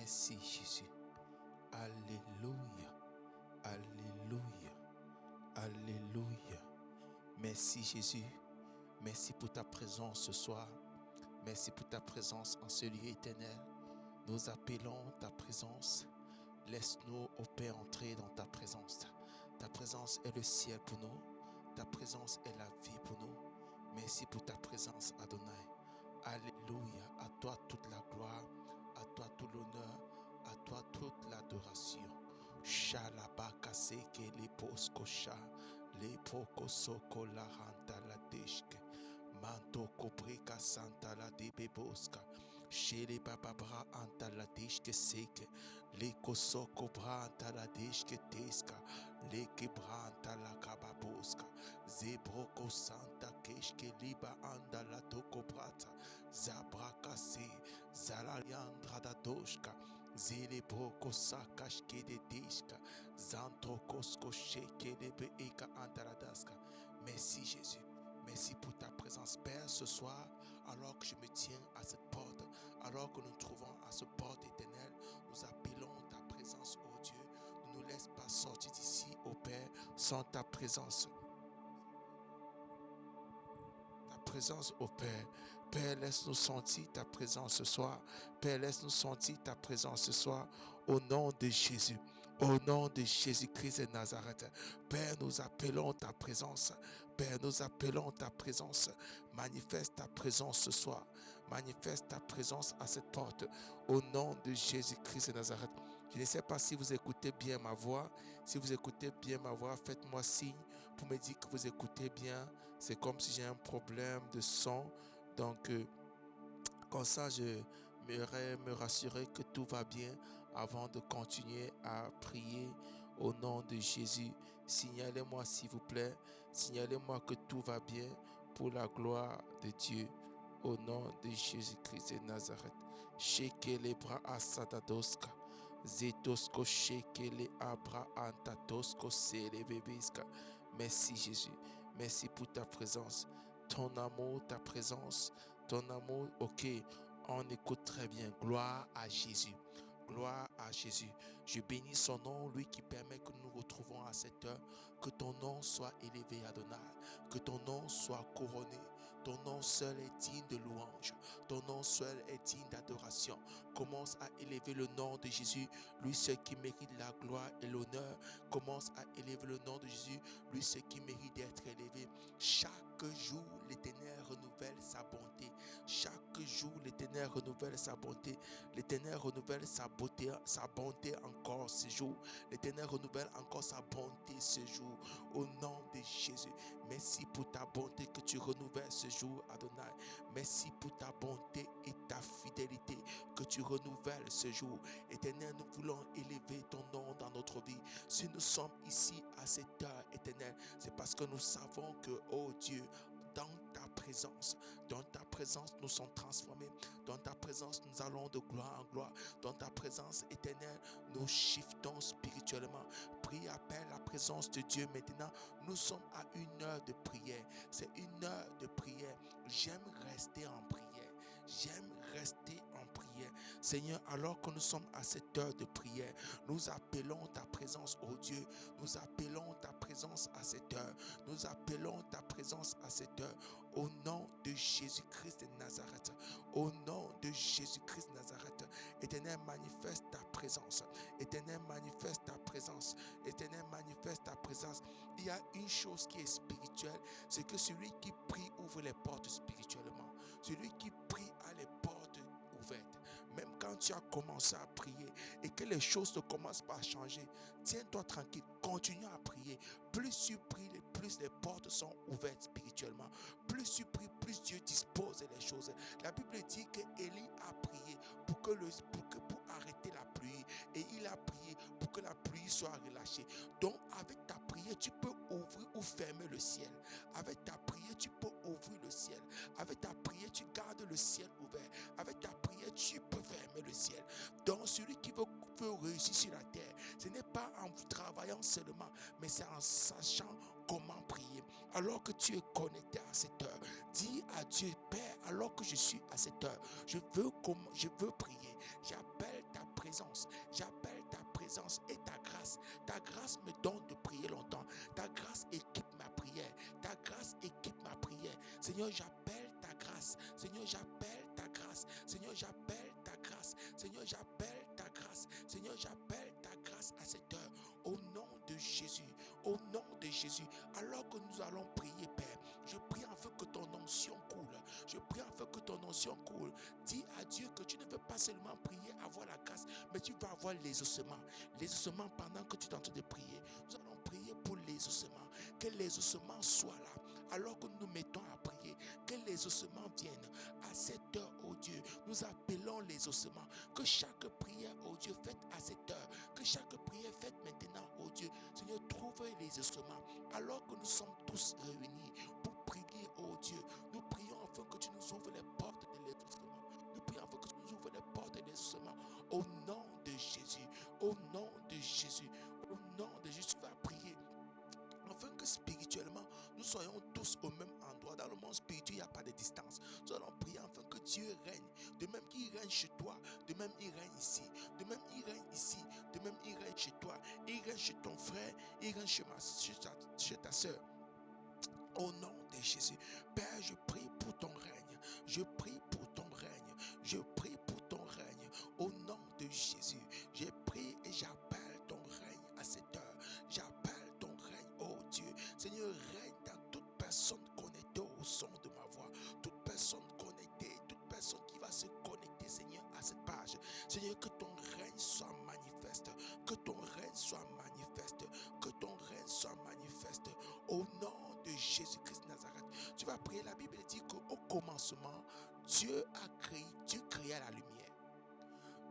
Merci Jésus. Alléluia. Alléluia. Alléluia. Merci Jésus. Merci pour ta présence ce soir. Merci pour ta présence en ce lieu éternel. Nous appelons ta présence. Laisse-nous, ô Père, entrer dans ta présence. Ta présence est le ciel pour nous. Ta présence est la vie pour nous. Merci pour ta présence, Adonai. Alléluia. À toi toute la gloire. À toi tout l'honneur. À toi toute l'adoration. Shalabaka seke le poskosha. Le pokosoko la ranta la deshke. Manto kobreka santa la de beboska. Shele bababra anta la deshke seke. Le kosoko bra anta la deshke teska. Le kebra anta la kababoska. Zebroko santa keshke liba anda la toko brata. Zabrakase. Zalaliandra da doshka. Zele broko sakashke de deshka. Zantro kosko sheke lebe eka anta la daska. Merci Jésus. Merci pour ta présence, Père, ce soir, alors que je me tiens à cette porte, alors que nous nous trouvons à cette porte éternelle, nous appelons ta présence, ô Dieu. Ne nous laisse pas sortir d'ici, ô Père, sans ta présence. Ta présence, ô Père. Père, laisse-nous sentir ta présence ce soir. Père, laisse-nous sentir ta présence ce soir. Au nom de Jésus. Au nom de Jésus-Christ de Nazareth. Père, nous appelons ta présence. Père, nous appelons ta présence. Manifeste ta présence ce soir. Manifeste ta présence à cette porte. Au nom de Jésus-Christ de Nazareth. Je ne sais pas si vous écoutez bien ma voix. Si vous écoutez bien ma voix, faites-moi signe pour me dire que vous écoutez bien. C'est comme si j'ai un problème de son. Donc, comme ça, je me rassurer que tout va bien avant de continuer à prier au nom de Jésus. Signalez-moi s'il vous plaît. Signalez-moi que tout va bien pour la gloire de Dieu. Au nom de Jésus-Christ de Nazareth. Shekele bra asadadoska. Zetosko shekele abra antatosko sele bebeska. Merci Jésus. Merci pour ta présence. Ton amour, ta présence, ton amour, ok, on écoute très bien. Gloire à Jésus. Gloire à Jésus. Je bénis son nom, lui qui permet que nous nous retrouvons à cette heure. Que ton nom soit élevé, Adonai. Que ton nom soit couronné. Ton nom seul est digne de louange. Ton nom seul est digne d'adoration. Commence à élever le nom de Jésus, lui seul qui mérite la gloire et l'honneur. Commence à élever le nom de Jésus, lui seul qui mérite d'être élevé. Chaque jour, l'Éternel renouvelle sa bonté. Chaque jour, l'Éternel renouvelle sa bonté. L'Éternel renouvelle sa bonté encore ce jour. L'Éternel renouvelle encore sa bonté ce jour. Au nom de Jésus. Merci pour ta bonté que tu renouvelles ce jour, Adonai. Merci pour ta bonté et ta fidélité que tu renouvelles ce jour. Éternel, nous voulons élever ton nom dans notre vie. Si nous sommes ici à cette heure, Éternel, c'est parce que nous savons que, oh Dieu, dans ta présence, nous sommes transformés. Dans ta présence, nous allons de gloire en gloire. Dans ta présence éternelle, nous shiftons spirituellement. Prie, appelle la présence de Dieu maintenant. Nous sommes à une heure de prière. C'est une heure de prière. J'aime rester en prière. J'aime rester en prière. Seigneur, alors que nous sommes à cette heure de prière, nous appelons ta présence, oh Dieu. Nous appelons ta présence à cette heure. Nous appelons ta présence à cette heure. Au nom de Jésus-Christ de Nazareth. Au nom de Jésus-Christ de Nazareth. Éternel, manifeste ta présence. Éternel, manifeste ta présence. Éternel, manifeste ta présence. Il y a une chose qui est spirituelle, c'est que celui qui prie ouvre les portes spirituellement. Celui qui prie a les portes ouvertes. Même quand tu as commencé à prier et que les choses ne commencent pas à changer, tiens-toi tranquille, continue à prier. Plus tu pries, plus les portes sont ouvertes spirituellement. Plus tu pries, plus Dieu dispose les choses. La Bible dit que Élie a prié pour arrêter la pluie, et il a prié pour que la pluie soit relâchée. Donc avec ta prière, tu peux ouvrir ou fermer le ciel. Avec ta prière, tu peux ouvrir le ciel. Avec ta prière, tu gardes le ciel ouvert. Avec ta prière, tu peux fermer le ciel. Donc celui qui veut réussir sur la terre, ce n'est pas en travaillant seulement, mais c'est en sachant comment prier. Alors que tu es connecté à cette heure, dis à Dieu, Père, alors que je suis à cette heure, je veux prier. J'appelle ta présence. J'appelle ta présence et ta grâce. Ta grâce me donne de prier longtemps. Ta grâce équipe ma prière. Ta grâce équipe ma prière. Seigneur, j'appelle ta grâce. Seigneur, j'appelle ta grâce. Seigneur, j'appelle ta grâce. Seigneur, j'appelle ta grâce. Seigneur, j'appelle ta grâce à cette heure. Au nom de Jésus. Au nom de Jésus. Alors que nous allons prier, Père, je prie afin que ton onction coule. Je prie afin que ton onction coule. Dis à Dieu que tu ne veux pas seulement prier, avoir la grâce, mais tu vas avoir les ossements. Les ossements pendant que tu es en train de prier. Nous allons prier pour les ossements. Que les ossements soient là. Alors que nous nous mettons à prier, que les ossements viennent à cette heure, oh Dieu. Nous appelons les ossements. Que chaque prière, oh Dieu, faite à cette heure, que chaque prière faite maintenant, oh Dieu, Seigneur, trouve les ossements. Alors que nous sommes tous réunis pour prier, oh Dieu, nous prions afin que tu nous ouvres les portes de ossements. Nous prions afin que tu nous ouvres les portes des ossements. Au nom de Jésus, au nom de Jésus, au nom de Jésus, tu vas prier afin que spirituellement, nous soyons tous au même endroit. Dans le monde spirituel, il n'y a pas de distance. Nous allons prier afin que Dieu règne. De même qu'il règne chez toi, de même il règne ici. De même il règne ici, de même il règne chez toi. Il règne chez ton frère, il règne chez ta soeur. Au nom de Jésus, Père, je prie pour ton règne. Je prie pour ton règne. Je prie pour ton règne. Au nom de Jésus, j'ai pris et j'appelle ton règne à cette heure. J'appelle ton règne, oh Dieu. Seigneur, règne dans toute personne connectée au son de ma voix. Toute personne connectée, toute personne qui va se connecter, Seigneur, à cette page. Seigneur, que ton règne soit manifeste. Que ton règne soit manifeste. Que ton règne soit manifeste. Au nom de Jésus-Christ de Nazareth. Tu vas prier. La Bible dit qu'au commencement, Dieu créa la lumière.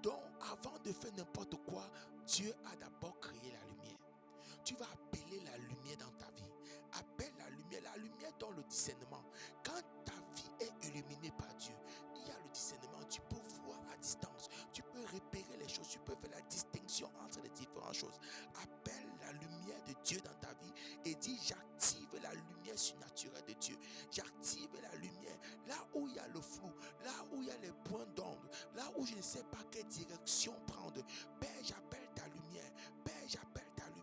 Donc, avant de faire n'importe quoi, Dieu a d'abord créé la lumière. Tu vas appeler la lumière dans ta vie. Appelle la lumière dans le discernement. Quand ta vie est illuminée par Dieu, il y a le discernement. Tu peux voir à distance. Tu peux repérer les choses. Tu peux faire la distinction entre les différentes choses. Appelle la lumière de Dieu dans ta vie et dis: j'active la lumière surnaturelle de Dieu. J'active la lumière là où il y a le flou, là où il y a les points d'ombre, là où je ne sais pas quelle direction prendre. Père, j'appelle ta lumière. Père, j'appelle ta lumière.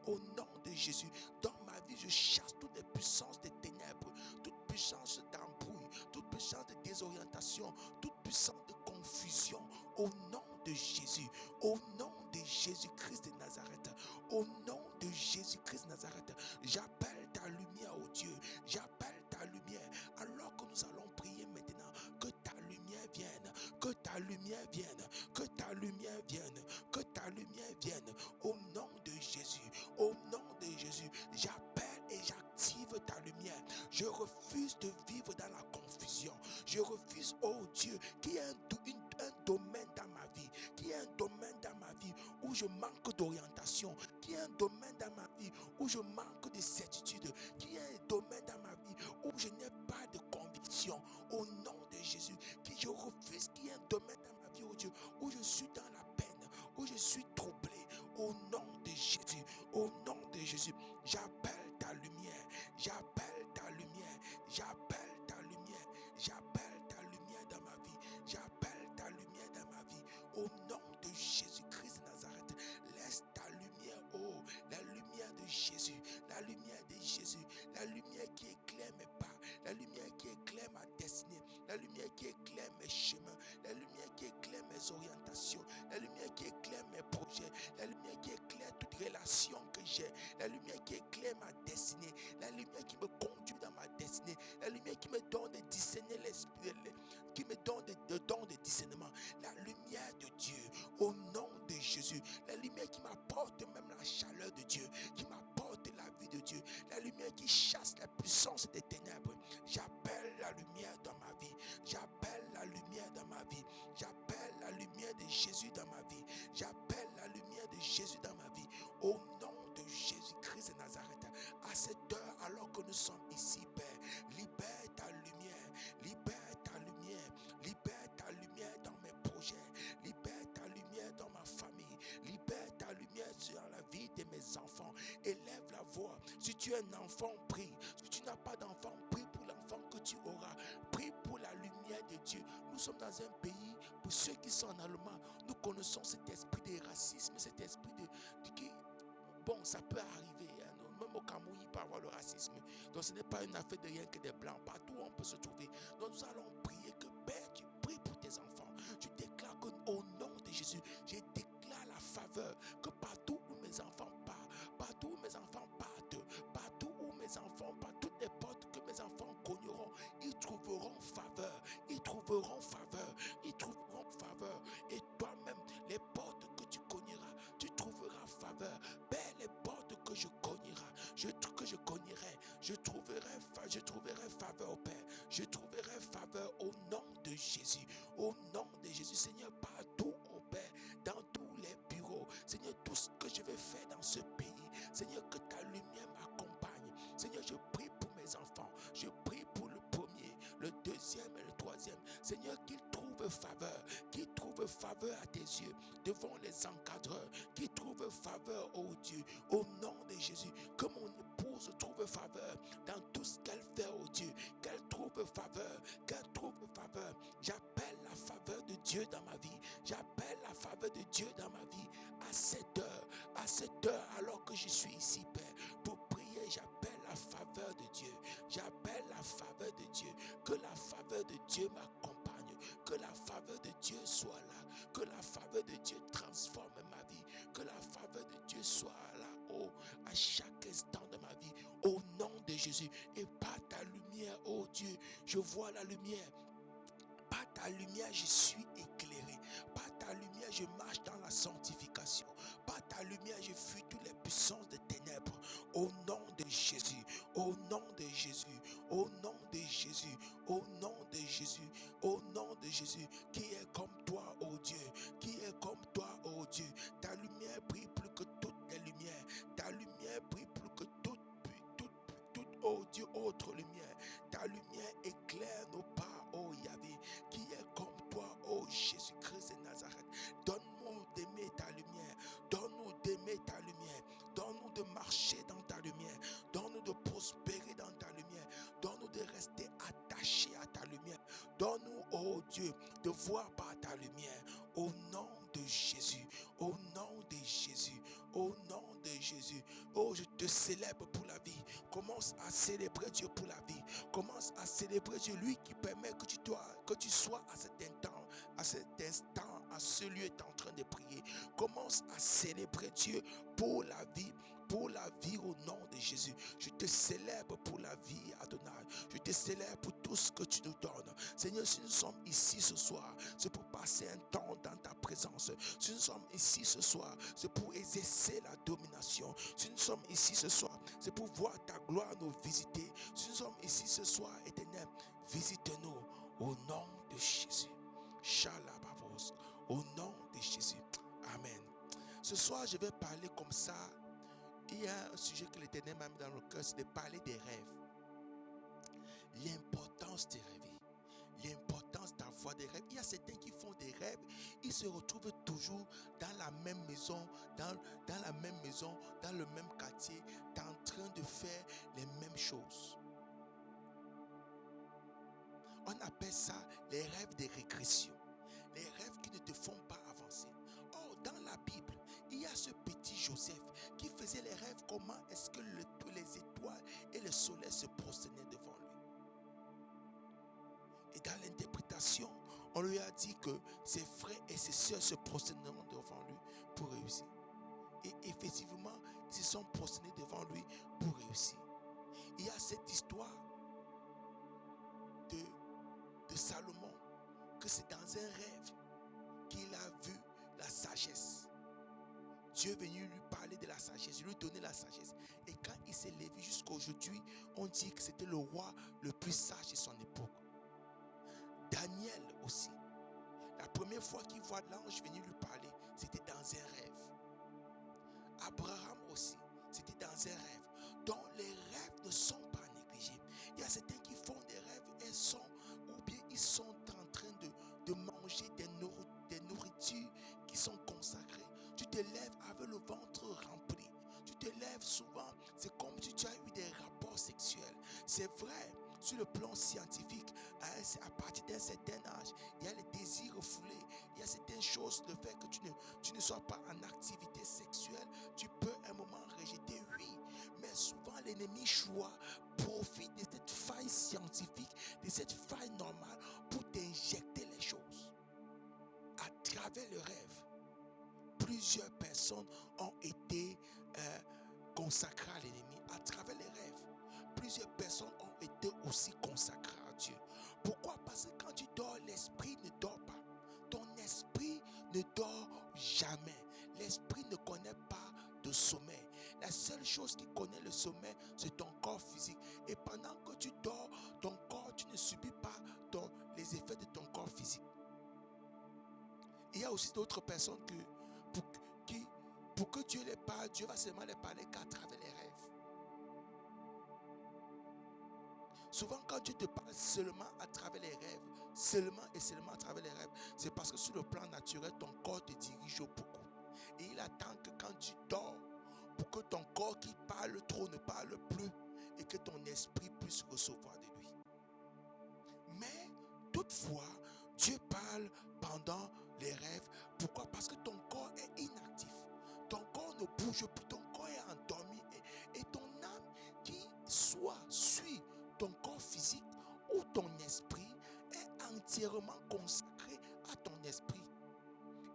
Au nom de Jésus, dans ma vie, je chasse toutes les puissances des ténèbres, toute puissance d'embrouille, toute puissance de désorientation, toute puissance de confusion. Au nom de Jésus, au nom de Jésus-Christ de Nazareth, au nom de Jésus-Christ de Nazareth, j'appelle ta lumière, oh Dieu, j'appelle ta lumière. Alors que nous allons prier maintenant, que ta lumière vienne, que ta lumière vienne, que ta lumière vienne, que ta lumière vienne. Au nom de Jésus, au nom de Jésus, j'appelle et j'active ta lumière. Je refuse de vivre dans la confusion. Je refuse, oh Dieu, qu'il y ait un domaine dans ma vie, qu'il y ait un domaine dans ma vie où je manque d'orientation, qu'il y ait un domaine dans ma vie où je manque de certitude, qu'il y ait un domaine dans ma vie où je n'ai pas de conviction. Au nom de Jésus, que je refuse qu'il y ait un domaine dans ma vie, oh Dieu, où je suis dans la peine, où je suis troublé. Au nom de Jésus, au nom de Jésus, j'appelle ta lumière, j'appelle ta lumière, j'appelle ta lumière, j'appelle ta lumière dans ma vie, j'appelle ta lumière dans ma vie. Au nom de Jésus-Christ de Nazareth, laisse ta lumière, oh, la lumière de Jésus, la lumière de Jésus, la lumière qui éclaire mes pas, la lumière qui éclaire ma destinée, la lumière qui éclaire mes chemins, la lumière qui éclaire mes orientations, la lumière qui éclaire mes projets, la lumière qui éclaire toute relation que j'ai, la lumière qui éclaire ma destinée, la lumière qui me conduit dans ma destinée, la lumière qui me donne de discerner l'esprit, qui me donne de dons de discernement, la lumière de Dieu, au nom de Jésus, la lumière qui m'apporte même la chaleur de Dieu, qui m'apporte la vie de Dieu, la lumière qui chasse la puissance des ténèbres. J'appelle la lumière dans ma vie, j'appelle la lumière dans ma vie, j'appelle la lumière de Jésus dans ma vie, j'appelle la lumière de Jésus dans ma vie, au nom de Jésus-Christ de Nazareth. À cette heure, alors que nous sommes ici, Père, libère ta lumière, libère ta lumière, libère ta lumière dans mes projets, libère ta lumière dans ma famille, libère ta lumière sur la vie de mes enfants. Élève la voix. Si tu es un enfant, prie. Si tu n'as pas d'enfant, prie pour l'enfant que tu auras. Prie pour la lumière de Dieu. Nous sommes dans un pays, pour ceux qui sont en Allemagne, Nous connaissons cet esprit de racisme, cet esprit qui, bon, ça peut arriver. Hein. Même au Cameroun, il peut y avoir le racisme. Donc ce n'est pas une affaire de rien que des blancs. Partout où on peut se trouver. Donc nous allons prier que Père, tu pries pour tes enfants. Tu déclares qu'au nom de Jésus, je déclare la faveur. Que partout où mes enfants partent, partout où mes enfants partent, partout où mes enfants partent, toutes les portes que mes enfants cogneront, ils trouveront faveur. Ils trouveront faveur. Ils trouveront faveur. Et toi-même, les portes que tu cogneras, tu trouveras faveur. Père, les portes que je cognerai, je trouverai faveur, Père. Je trouverai faveur au nom de Jésus. Au nom de Jésus, Seigneur, partout, au Père, dans tous les bureaux. Seigneur, tout ce que je vais faire dans ce pays, Seigneur, que ta lumière m'accompagne. Seigneur, je prie pour mes enfants. Je prie pour le premier, le deuxième et le troisième. Seigneur, qu'ils trouvent faveur, qu'ils trouvent faveur à tes yeux, devant les encadreurs, qu'ils trouvent faveur, oh Dieu, au nom de Jésus, que mon épouse trouve faveur dans tout ce qu'elle fait, oh Dieu, qu'elle trouve faveur, qu'elle trouve faveur. J'appelle la faveur de Dieu dans ma vie, j'appelle la faveur de Dieu dans ma vie, à cette heure, alors que je suis ici, Père, pour prier, j'appelle la faveur de Dieu, j'appelle la faveur de Dieu, que la faveur de Dieu m'accompagne, que la faveur de Dieu soit là, que la faveur de Dieu transforme ma vie, que la faveur de Dieu soit là, oh, à chaque instant de ma vie, au nom de Jésus. Et par ta lumière, oh Dieu, je vois la lumière. Par ta lumière, je suis éclairé. Par ta lumière, je marche dans la sanctification. Par ta lumière, je fuis toutes les puissances des ténèbres. Au nom de Jésus, au nom de Jésus, au nom de Jésus, au nom de Jésus, au nom de Jésus, qui est comme toi, oh Dieu, qui est comme toi, oh Dieu. Ta lumière brille plus que toutes les lumières. Ta lumière brille plus que toute, oh Dieu, autre lumière. Ta lumière éclaire nos pas, oh Yahvé, qui est comme toi, oh Jésus-Christ de Nazareth. Donne-nous d'aimer ta lumière. Donne-nous d'aimer ta lumière. Donne-nous de marcher dans ta lumière. Donne-nous de prospérer dans ta lumière. Donne-nous de rester attachés à ta lumière. Donne-nous, oh Dieu, de voir par ta lumière. Au nom de Jésus. Au nom de Jésus. Au nom de Jésus. Oh, je te célèbre pour la vie. Commence à célébrer Dieu pour la vie. Commence à célébrer Dieu, lui qui permet que tu sois à cet instant, à ce lieu, tu es en train de prier. Commence à célébrer Dieu pour la vie au nom de Jésus. Je te célèbre pour la vie, Adonai. Je te célèbre pour tout ce que tu nous donnes. Seigneur, si nous sommes ici ce soir, c'est pour passer un temps dans ta présence. Si nous sommes ici ce soir, c'est pour exercer la domination. Si nous sommes ici ce soir, c'est pour voir ta gloire nous visiter. Si nous sommes ici ce soir, Éternel, visite-nous au nom de Jésus. Shalababos, au nom de Jésus. Amen. Ce soir, je vais parler comme ça. Il y a un sujet que l'Éternel m'a mis dans le cœur, c'est de parler des rêves. L'importance des rêves. L'importance d'avoir des rêves. Il y a certains qui font des rêves, ils se retrouvent toujours dans la même maison, dans le même quartier, en train de faire les mêmes choses. On appelle ça les rêves de régression. Les rêves qui ne te font pas avancer. Or, dans la Bible, il y a ce petit Joseph qui faisait les rêves. Comment est-ce que les étoiles et le soleil se prosternaient devant lui? Et dans l'interprétation, on lui a dit que ses frères et ses sœurs se prosterneront devant lui pour réussir. Et effectivement, ils se sont prosternés devant lui pour réussir. Il y a cette histoire de Salomon, que c'est dans un rêve qu'il a vu la sagesse. Dieu est venu lui parler de la sagesse, lui donner la sagesse. Et quand il s'est levé jusqu'à aujourd'hui, on dit que c'était le roi le plus sage de son époque. Daniel aussi, la première fois qu'il voit l'ange venir lui parler, c'était dans un rêve. Abraham aussi, c'était dans un rêve. Donc les rêves ne sont pas négligés. Il y a certains qui font des rêves et ils sont en train de manger des nourritures qui sont consacrées. Tu te lèves avec le ventre rempli. Tu te lèves souvent, c'est comme si tu as eu des rapports sexuels. C'est vrai sur le plan scientifique à partir d'un certain âge, il y a les désirs refoulés, il y a certaines choses, le fait que tu ne sois pas en activité sexuelle, tu peux à un moment rejeter, oui, mais souvent l'ennemi profite de cette faille scientifique, de cette faille normale pour t'injecter les choses à travers le rêve. Plusieurs personnes ont été consacrées à l'ennemi à travers les rêves. Plusieurs personnes ont été aussi consacrées à Dieu. Pourquoi? Parce que quand tu dors, l'esprit ne dort pas. Ton esprit ne dort jamais. L'esprit ne connaît pas de sommeil. La seule chose qui connaît le sommeil, c'est ton corps physique. Et pendant que tu dors, ton corps, tu ne subis pas les effets de ton corps physique. Il y a aussi d'autres personnes pour que Dieu les parle, Dieu va seulement les parler qu'à travers les rêves. Souvent, quand Dieu te parle seulement à travers les rêves, seulement et seulement à travers les rêves, c'est parce que sur le plan naturel, ton corps te dirige beaucoup. Et il attend que quand tu dors, pour que ton corps qui parle trop ne parle plus et que ton esprit puisse recevoir de lui. Mais toutefois, Dieu parle pendant les rêves. Pourquoi? Parce que ton corps est inactif. Ton corps ne bouge plus, ton corps est endormi. Et ton âme qui soit suit ton corps physique ou ton esprit est entièrement consacré à ton esprit.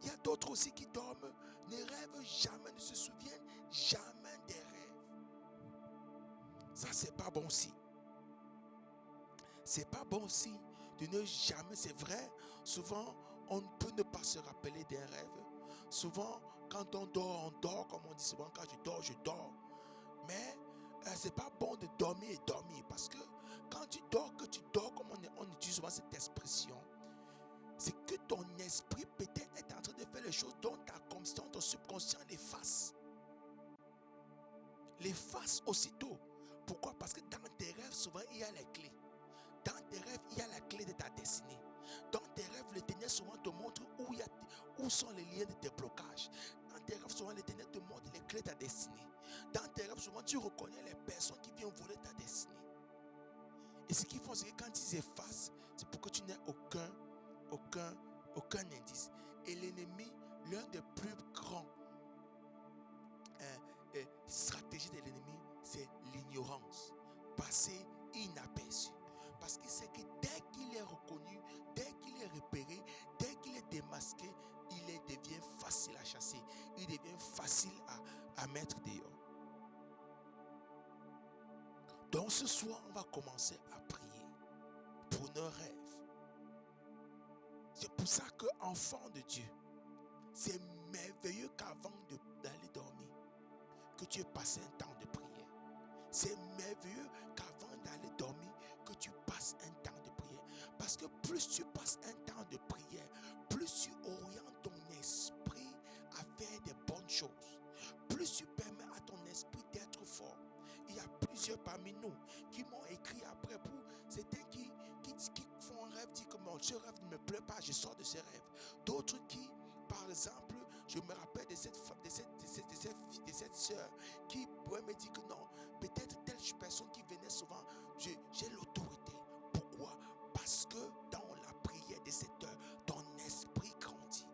Il y a d'autres aussi qui dorment, ne rêvent jamais, ne se souviennent jamais des rêves. Ça, c'est pas bon aussi. C'est pas bon aussi de ne jamais, c'est vrai, souvent on peut ne pas se rappeler des rêves. Souvent quand on dort comme on dit souvent, quand je dors. Mais c'est pas bon de dormir et dormir, parce que quand tu dors comme on utilise souvent cette expression, c'est que ton esprit peut-être est en train de faire les choses dont ta conscience, ton subconscient l'efface. L'efface aussitôt. Pourquoi? Parce que dans tes rêves, souvent il y a les clés. Dans tes rêves, il y a la clé de ta destinée. Dans tes rêves, l'Éternel souvent te montre où sont les liens de tes blocages. Dans tes rêves, souvent l'Éternel te montre les clés de ta destinée. Dans tes rêves, souvent tu reconnais les personnes qui viennent voler ta destinée. Et ce qu'ils font, c'est que quand ils effacent, c'est pour que tu n'aies aucun indice. Et l'ennemi, l'un des plus grands stratégies de l'ennemi, c'est l'ignorance. Passer inaperçu. Parce qu'il sait que dès qu'il est reconnu, dès qu'il est repéré, dès qu'il est démasqué, il devient facile à chasser. Il devient facile à mettre dehors. Donc ce soir, on va commencer à prier pour nos rêves. C'est pour ça que, enfant de Dieu, c'est merveilleux qu'avant d'aller dormir, que tu aies passé un temps de prière. C'est merveilleux qu'avant d'aller dormir, que tu passes un temps de prière. Parce que plus tu passes un temps de prière, plus tu orientes ton esprit à faire des bonnes choses. Plus tu permets à ton esprit d'être fort. Il y a plusieurs parmi nous qui m'ont écrit après pour certains qui font un rêve, disent que ce rêve ne me plaît pas, je sors de ce rêve. D'autres qui, par exemple, je me rappelle de cette soeur qui pourrait me dire que non, peut-être telle personne qui venait souvent, j'ai l'autorité. Pourquoi? Parce que dans la prière de cette heure, ton esprit grandit.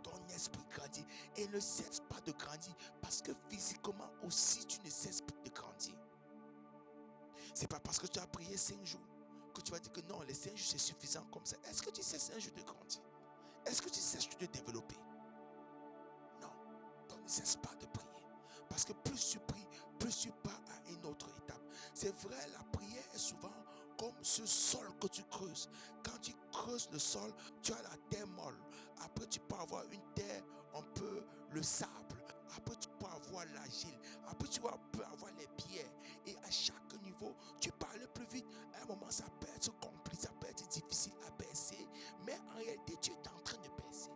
Ton esprit grandit et ne cesse pas de grandir, parce que physiquement aussi tu ne cesses pas de grandir. C'est pas parce que tu as prié 5 jours que tu vas dire que non, les 5 jours c'est suffisant comme ça. Est-ce que tu cesses un jour de grandir? Est-ce que tu cesses de développer? Non, donc ne cesse pas de prier. Parce que plus tu pries, plus tu pars à une autre étape. C'est vrai, la prière est souvent comme ce sol que tu creuses. Quand tu creuses le sol, tu as la terre molle. Après, tu peux avoir une terre un peu le sable. Après, tu peux avoir l'argile. Après, tu peux avoir les pierres. Et à chaque niveau, tu peux aller plus vite. À un moment, ça peut être compliqué, ça peut être difficile à percer. Mais en réalité, tu es en train de percer.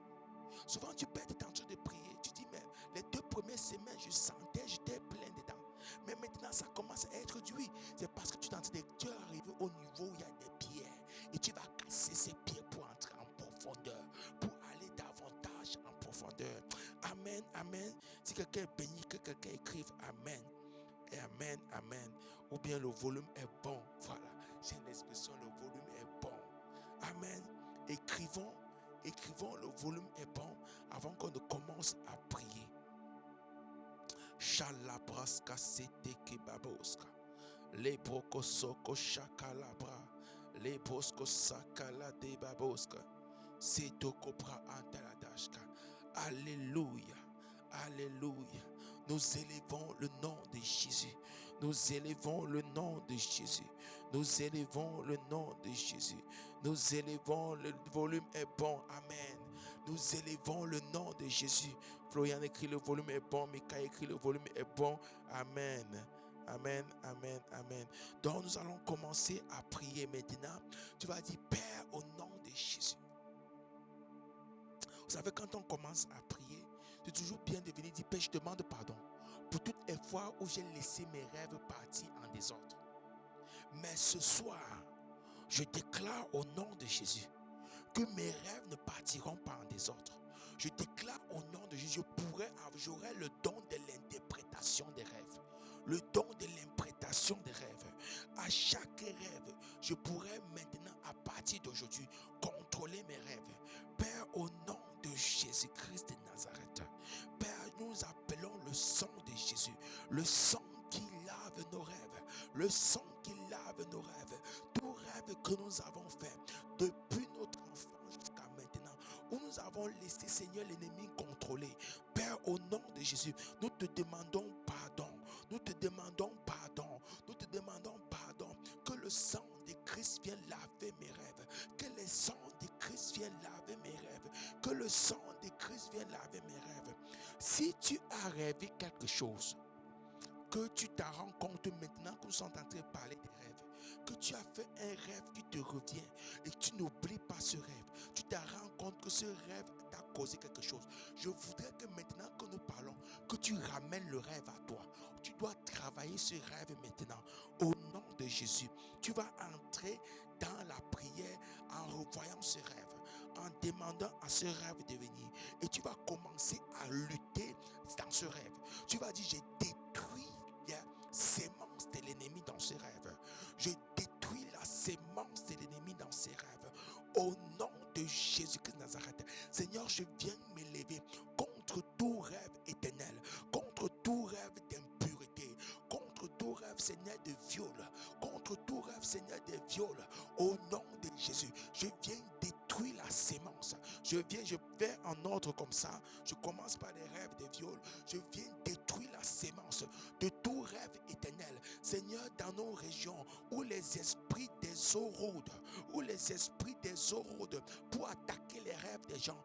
Souvent, tu peux être en train de prier. Tu dis, mais les 2 premières semaines, je sentais, j'étais plein dedans. Mais maintenant, ça commence à être dur. C'est parce que tu es arrivé au niveau où il y a des pierres. Et tu vas casser ces pierres pour entrer en profondeur. Pour aller davantage en profondeur. Amen, amen. Si quelqu'un est béni, que quelqu'un écrive amen. Et amen, amen. Ou bien le volume est bon. Voilà. J'ai l'expression, le volume est bon. Amen. Écrivons, le volume est bon avant qu'on ne commence à prier. Shalabraska sete kebaboska. Le broko soko shakalabra. Le brosko sakala de baboska. Seto kopra antaladashka. Alléluia. Alléluia. Nous élevons le nom de Jésus. Nous élevons le nom de Jésus. Nous élevons le nom de Jésus. Nous élevons, le volume est bon. Amen. Nous élevons le nom de Jésus. Florian écrit le volume est bon. Mika écrit le volume est bon. Amen. Amen, amen, amen. Donc nous allons commencer à prier maintenant. Tu vas dire, Père, au nom de Jésus. Vous savez, quand on commence à prier, c'est toujours bien de venir dire, Père, je demande pardon pour toutes les fois où j'ai laissé mes rêves partir en désordre. Mais ce soir, je déclare au nom de Jésus que mes rêves ne partiront pas en désordre. Je déclare au nom de Jésus, j'aurai le don de l'interprétation des rêves. Le don de l'interprétation des rêves. À chaque rêve, je pourrai maintenant, à partir d'aujourd'hui, contrôler mes rêves. Père, au nom de Jésus-Christ de Nazareth, Père, nous appelons le sang de Jésus, le sang qui lave nos rêves, le sang qui lave nos rêves, tout rêve que nous avons fait depuis notre enfance jusqu'à maintenant, où nous avons laissé, Seigneur, l'ennemi contrôler. Père, au nom de Jésus, nous te demandons pardon, nous te demandons pardon, nous te demandons pardon, que le sang de Christ vienne laver mes rêves, que le sang de Christ vienne laver mes rêves, que le sang de Christ vienne laver mes rêves. Si tu as rêvé quelque chose, que tu t'en rends compte maintenant que nous sommes en train de parler des rêves, que tu as fait un rêve qui te revient et que tu n'oublies pas ce rêve, tu te rends compte que ce rêve t'a causé quelque chose. Je voudrais que maintenant que nous parlons, que tu ramènes le rêve à toi. Tu dois travailler ce rêve maintenant. Au nom de Jésus, tu vas entrer dans la prière en revoyant ce rêve, en demandant à ce rêve de venir. Et tu vas commencer à lutter dans ce rêve. Tu vas dire, j'ai détruit la sémence de l'ennemi dans ce rêve. Je détruis la sémence de l'ennemi dans ces rêves. Au nom de Jésus-Christ de Nazareth, Seigneur, je viens m'élever contre tout rêve éternel, contre tout rêve d'impureté, contre tout rêve, Seigneur, de viol, contre tout rêve, Seigneur, de viol. Au nom de Jésus, je viens détruire la sémence. Je vais en ordre comme ça. Je commence par les rêves de viol. Je viens détruire la sémence de tout rêve éternel. Seigneur, dans nos régions où les esprits des eaux rôdent, pour attaquer les rêves des gens,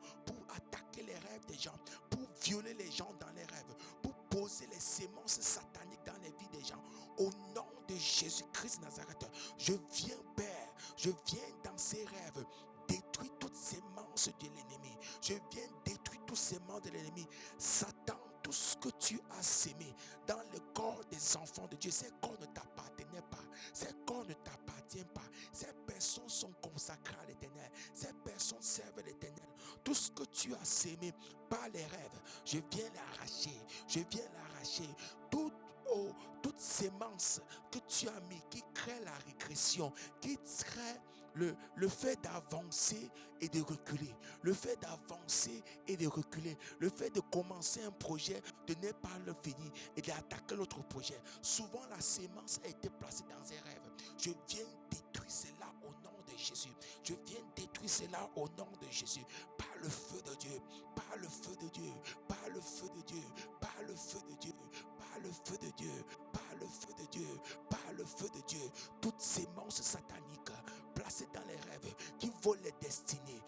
pour violer les gens dans les rêves, pour poser les sémences sataniques dans les vies des gens. Au nom de Jésus-Christ de Nazareth, je viens, Père, je viens dans ces rêves détruire toutes sémences de l'ennemi. Je viens détruire toutes ces sémences de l'ennemi. Satan, tout ce que tu as sémé dans le corps des enfants de Dieu, ces corps ne t'appartenaient pas. Ces corps ne t'appartiennent pas. Ces personnes sont consacrées à l'Éternel. Ces personnes servent l'Éternel. Tout ce que tu as sémé par les rêves, je viens l'arracher. Je viens l'arracher. Toute sémence que tu as mis qui crée la régression, qui crée le fait d'avancer et de reculer, le fait d'avancer et de reculer, le fait de commencer un projet, de ne pas le finir et d'attaquer l'autre projet. Souvent la sémence a été placée dans un rêve. Je viens détruire cela au nom de Jésus. Je viens détruire cela au nom de Jésus. Par le feu de Dieu, par le feu de Dieu, par le feu de Dieu, par le feu de Dieu, par le feu de Dieu, par le feu de Dieu, par le feu de Dieu. Toutes sémences sataniques placées dans les rêves qui volent les destinées,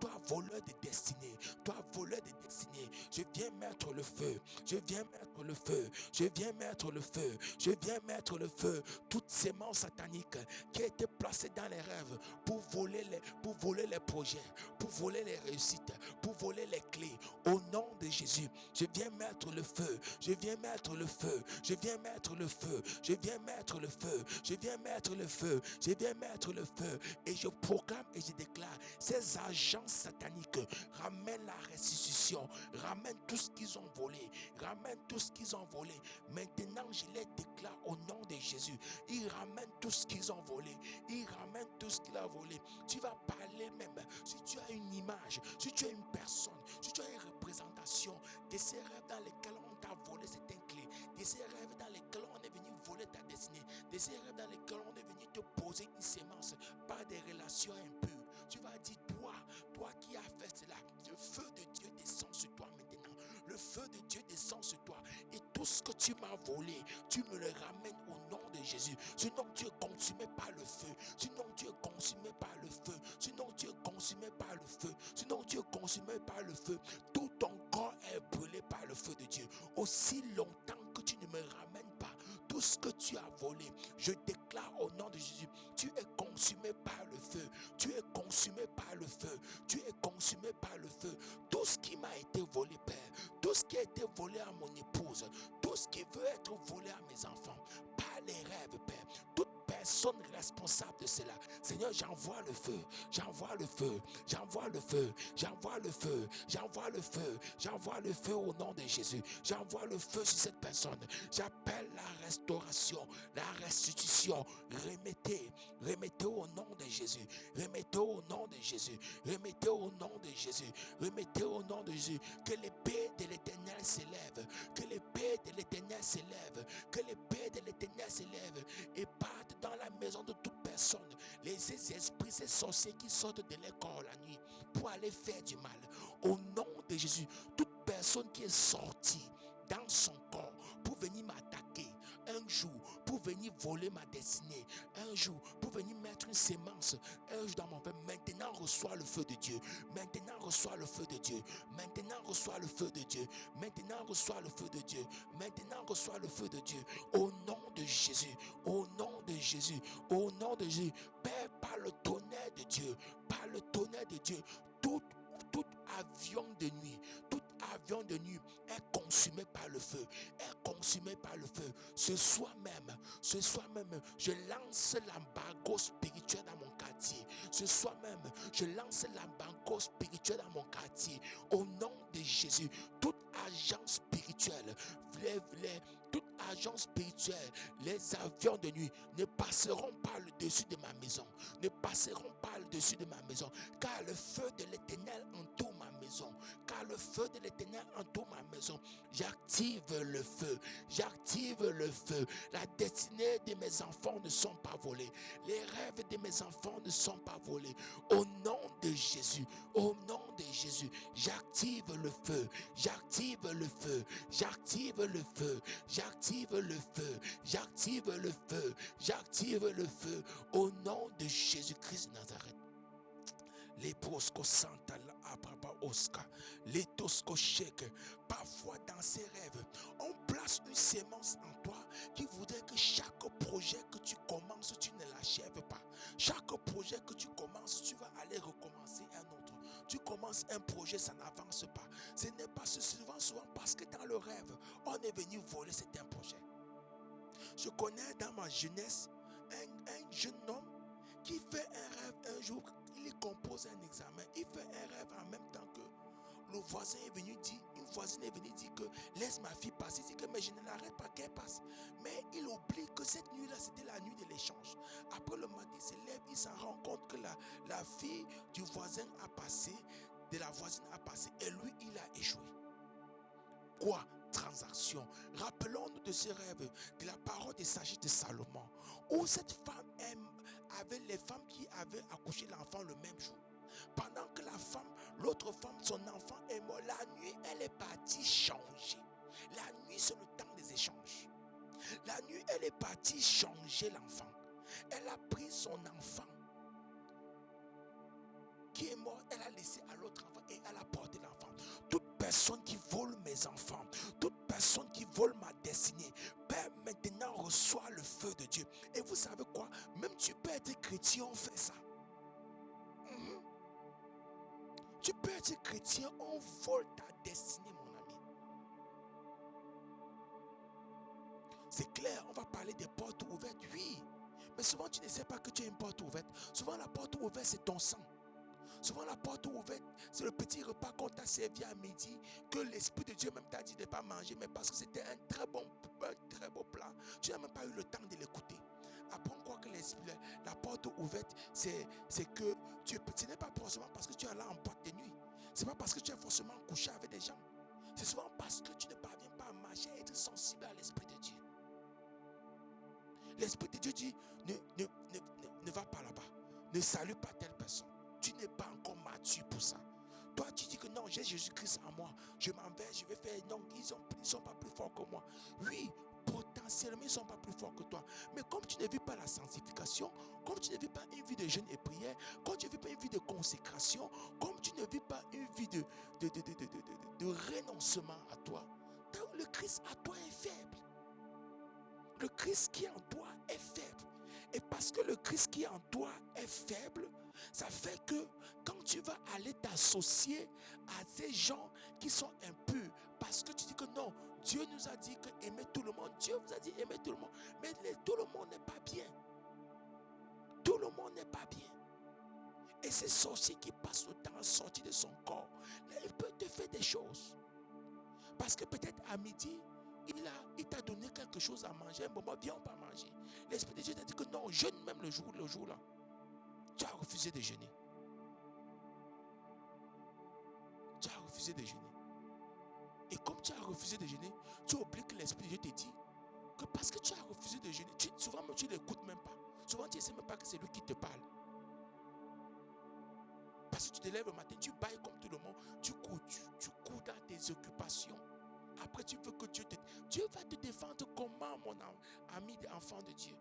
toi voleur de destinée, toi voleur de destinée, je viens mettre le feu, je viens mettre le feu, je viens mettre le feu, je viens mettre le feu. Toutes sémences sataniques qui ont été placées dans les rêves pour voler les projets, pour voler les réussites, pour voler les clés. Au nom de Jésus, je viens mettre le feu, je viens mettre le feu, je viens mettre le feu, je viens mettre le feu, je viens mettre le feu, je viens mettre le feu. Et je proclame et je déclare, ces agents sataniques ramènent la restitution, ramènent ramène tout ce qu'ils ont volé. Ramène tout ce qu'ils ont volé. Maintenant, je les déclare au nom de Jésus. Ils ramènent tout ce qu'ils ont volé. Ils ramènent tout ce qu'ils ont volé. Tu vas parler même. Si tu as une image, si tu as une personne, si tu as une représentation de ces rêves dans lesquels on t'a volé certaines clés, de ces rêves dans lesquels on est venu voler ta destinée, de ces rêves dans lesquels on est venu te poser une sémence par des relations impures. Tu vas dire, toi qui as fait cela, le feu de Dieu descend sur toi maintenant. Le feu de Dieu descend sur toi. Et tout ce que tu m'as volé, tu me le ramènes au nom de Jésus. Sinon tu es consumé par le feu. Sinon tu es consumé par le feu. Sinon tu es consumé par le feu. Sinon tu es consumé par le feu. Tout ton corps est brûlé par le feu de Dieu. Aussi longtemps que tu ne me ramènes pas tout ce que tu as volé, je déclare au nom de Jésus, tu es consumé par le feu. Tu es consumé par le feu. Tu es consumé par le feu. Tout ce qui m'a été volé, Père, tout ce qui a été volé à mon épouse, tout ce qui veut être volé à mes enfants, par les rêves, Père, toute personne responsable de cela, Seigneur, j'envoie le feu, j'envoie le feu, j'envoie le feu, j'envoie le feu, j'envoie le feu, j'envoie le feu au nom de Jésus, j'envoie le feu sur cette personne, j'appelle la restauration, la restitution, remettez au nom de Jésus, remettez au nom de Jésus, remettez au nom de Jésus, remettez au nom de Jésus, que l'épée de l'Éternel s'élève, que l'épée de l'Éternel s'élève, que l'épée de l'Éternel s'élève et parte dans la maison de toute personne, ces esprits, ces sorciers qui sortent de leur corps la nuit pour aller faire du mal. Au nom de Jésus, toute personne qui est sortie dans son corps pour venir m'attaquer un jour, pour venir voler ma destinée, un jour, pour venir mettre une sémence, un jour dans mon père, maintenant reçois le feu de Dieu, maintenant reçois le feu de Dieu, maintenant reçois le feu de Dieu, maintenant reçois le feu de Dieu, maintenant reçois le feu de Dieu, au nom de Jésus, au nom de Jésus, au nom de Jésus, Père, par le tonnerre de Dieu, par le tonnerre de Dieu, tout avion de nuit, tout avion de nuit est consumé par le feu, est consumé par le feu. Ce soir même, je lance l'embargo spirituel dans mon quartier. Ce soir même, je lance l'embargo spirituel dans mon quartier. Au nom de Jésus, toute agence spirituelle, toute agence spirituelle, les avions de nuit ne passeront pas le dessus de ma maison, ne passeront pas le dessus de ma maison, car le feu de l'Éternel entoure ma maison, car le feu de l'Éternel entoure ma maison. J'active le feu, j'active le feu. La destinée de mes enfants ne sont pas volés, les rêves de mes enfants ne sont pas volés. Au nom de Jésus, au nom de Jésus, j'active le feu, j'active le feu, j'active le feu, j'active le feu, j'active le feu, j'active le feu, au nom de Jésus-Christ de Nazareth. Les brosco santa la apraba osca, les tosco shake. Parfois dans ces rêves, on place une sémence en toi qui voudrait que chaque projet que tu commences, tu ne l'achèves pas. Chaque projet que tu commences, tu vas aller recommencer un autre. Tu commences un projet, ça n'avance pas. Ce n'est pas souvent parce que dans le rêve, on est venu voler certains projets. Je connais dans ma jeunesse un jeune homme qui fait un rêve un jour, il compose un examen, il fait un rêve en même temps que le voisin est venu dire, une voisine est venue dire que laisse ma fille passer, il dit que mais je ne l'arrête pas qu'elle passe. Mais il oublie que cette nuit-là, c'était la nuit de l'échange. Après le matin, il se lève, il s'en rend compte que la fille du voisin a passé, de la voisine a passé, et lui, il a échoué. Quoi? Transaction. Rappelons-nous de ce rêve, de la parole de sagesse de Salomon, où cette femme avait les femmes qui avaient accouché l'enfant le même jour. Pendant que l'autre femme, son enfant est mort, la nuit, elle est partie changer. La nuit, c'est le temps des échanges. La nuit, elle est partie changer l'enfant. Elle a pris son enfant qui est mort, elle a laissé à l'autre enfant et elle a porté l'enfant. Toute personne qui vole mes enfants, toute personne qui vole ma destinée, Père, maintenant reçoit le feu de Dieu. Et vous savez quoi? Même tu peux être chrétien, on fait ça. Tu peux être chrétien, on vole ta destinée, mon ami. C'est clair, on va parler des portes ouvertes, oui. Mais souvent, tu ne sais pas que tu as une porte ouverte. Souvent, la porte ouverte, c'est ton sang. Souvent la porte ouverte, c'est le petit repas qu'on t'a servi à midi, que l'Esprit de Dieu même t'a dit de ne pas manger, mais parce que c'était un très bon plat. Tu n'as même pas eu le temps de l'écouter. Après, on croit que la porte ouverte, c'est que ce n'est pas forcément parce que tu es là en boîte de nuit. Ce n'est pas parce que tu es forcément couché avec des gens. C'est souvent parce que tu ne parviens pas à marcher et être sensible à l'Esprit de Dieu. L'Esprit de Dieu dit, ne va pas là-bas. Ne salue pas telle personne. Tu n'es pas encore mature pour ça. Toi, tu dis que non, j'ai Jésus-Christ en moi. Je m'en vais, je vais faire. Non, ils sont pas plus forts que moi. Oui, potentiellement, ils ne sont pas plus forts que toi. Mais comme tu ne vis pas la sanctification, comme tu ne vis pas une vie de jeûne et prière, comme tu ne vis pas une vie de consécration, comme tu ne vis pas une vie de renoncement à toi, le Christ à toi est faible. Le Christ qui est en toi est faible. Et parce que le Christ qui est en toi est faible, ça fait que quand tu vas aller t'associer à ces gens qui sont impurs, parce que tu dis que non, Dieu nous a dit que aimer tout le monde, Dieu vous a dit aimer tout le monde, mais tout le monde n'est pas bien. Tout le monde n'est pas bien. Et ces sorciers qui passent le temps à sortir de son corps, là, il peut te faire des choses. Parce que peut-être à midi, il t'a donné quelque chose à manger. Un moment, viens, on va manger. L'Esprit de Dieu t'a dit que non, jeûne même le jour là. Tu as refusé de jeûner. Tu as refusé de jeûner. Et comme tu as refusé de jeûner, tu oublies que l'Esprit de Dieu te dit que parce que tu as refusé de jeûner, souvent tu ne l'écoutes même pas. Souvent tu ne sais même pas que c'est lui qui te parle. Parce que tu te lèves le matin, tu bailles comme tout le monde, tu cours dans tes occupations. Après, tu veux que Dieu va te défendre comment, mon ami enfant de Dieu.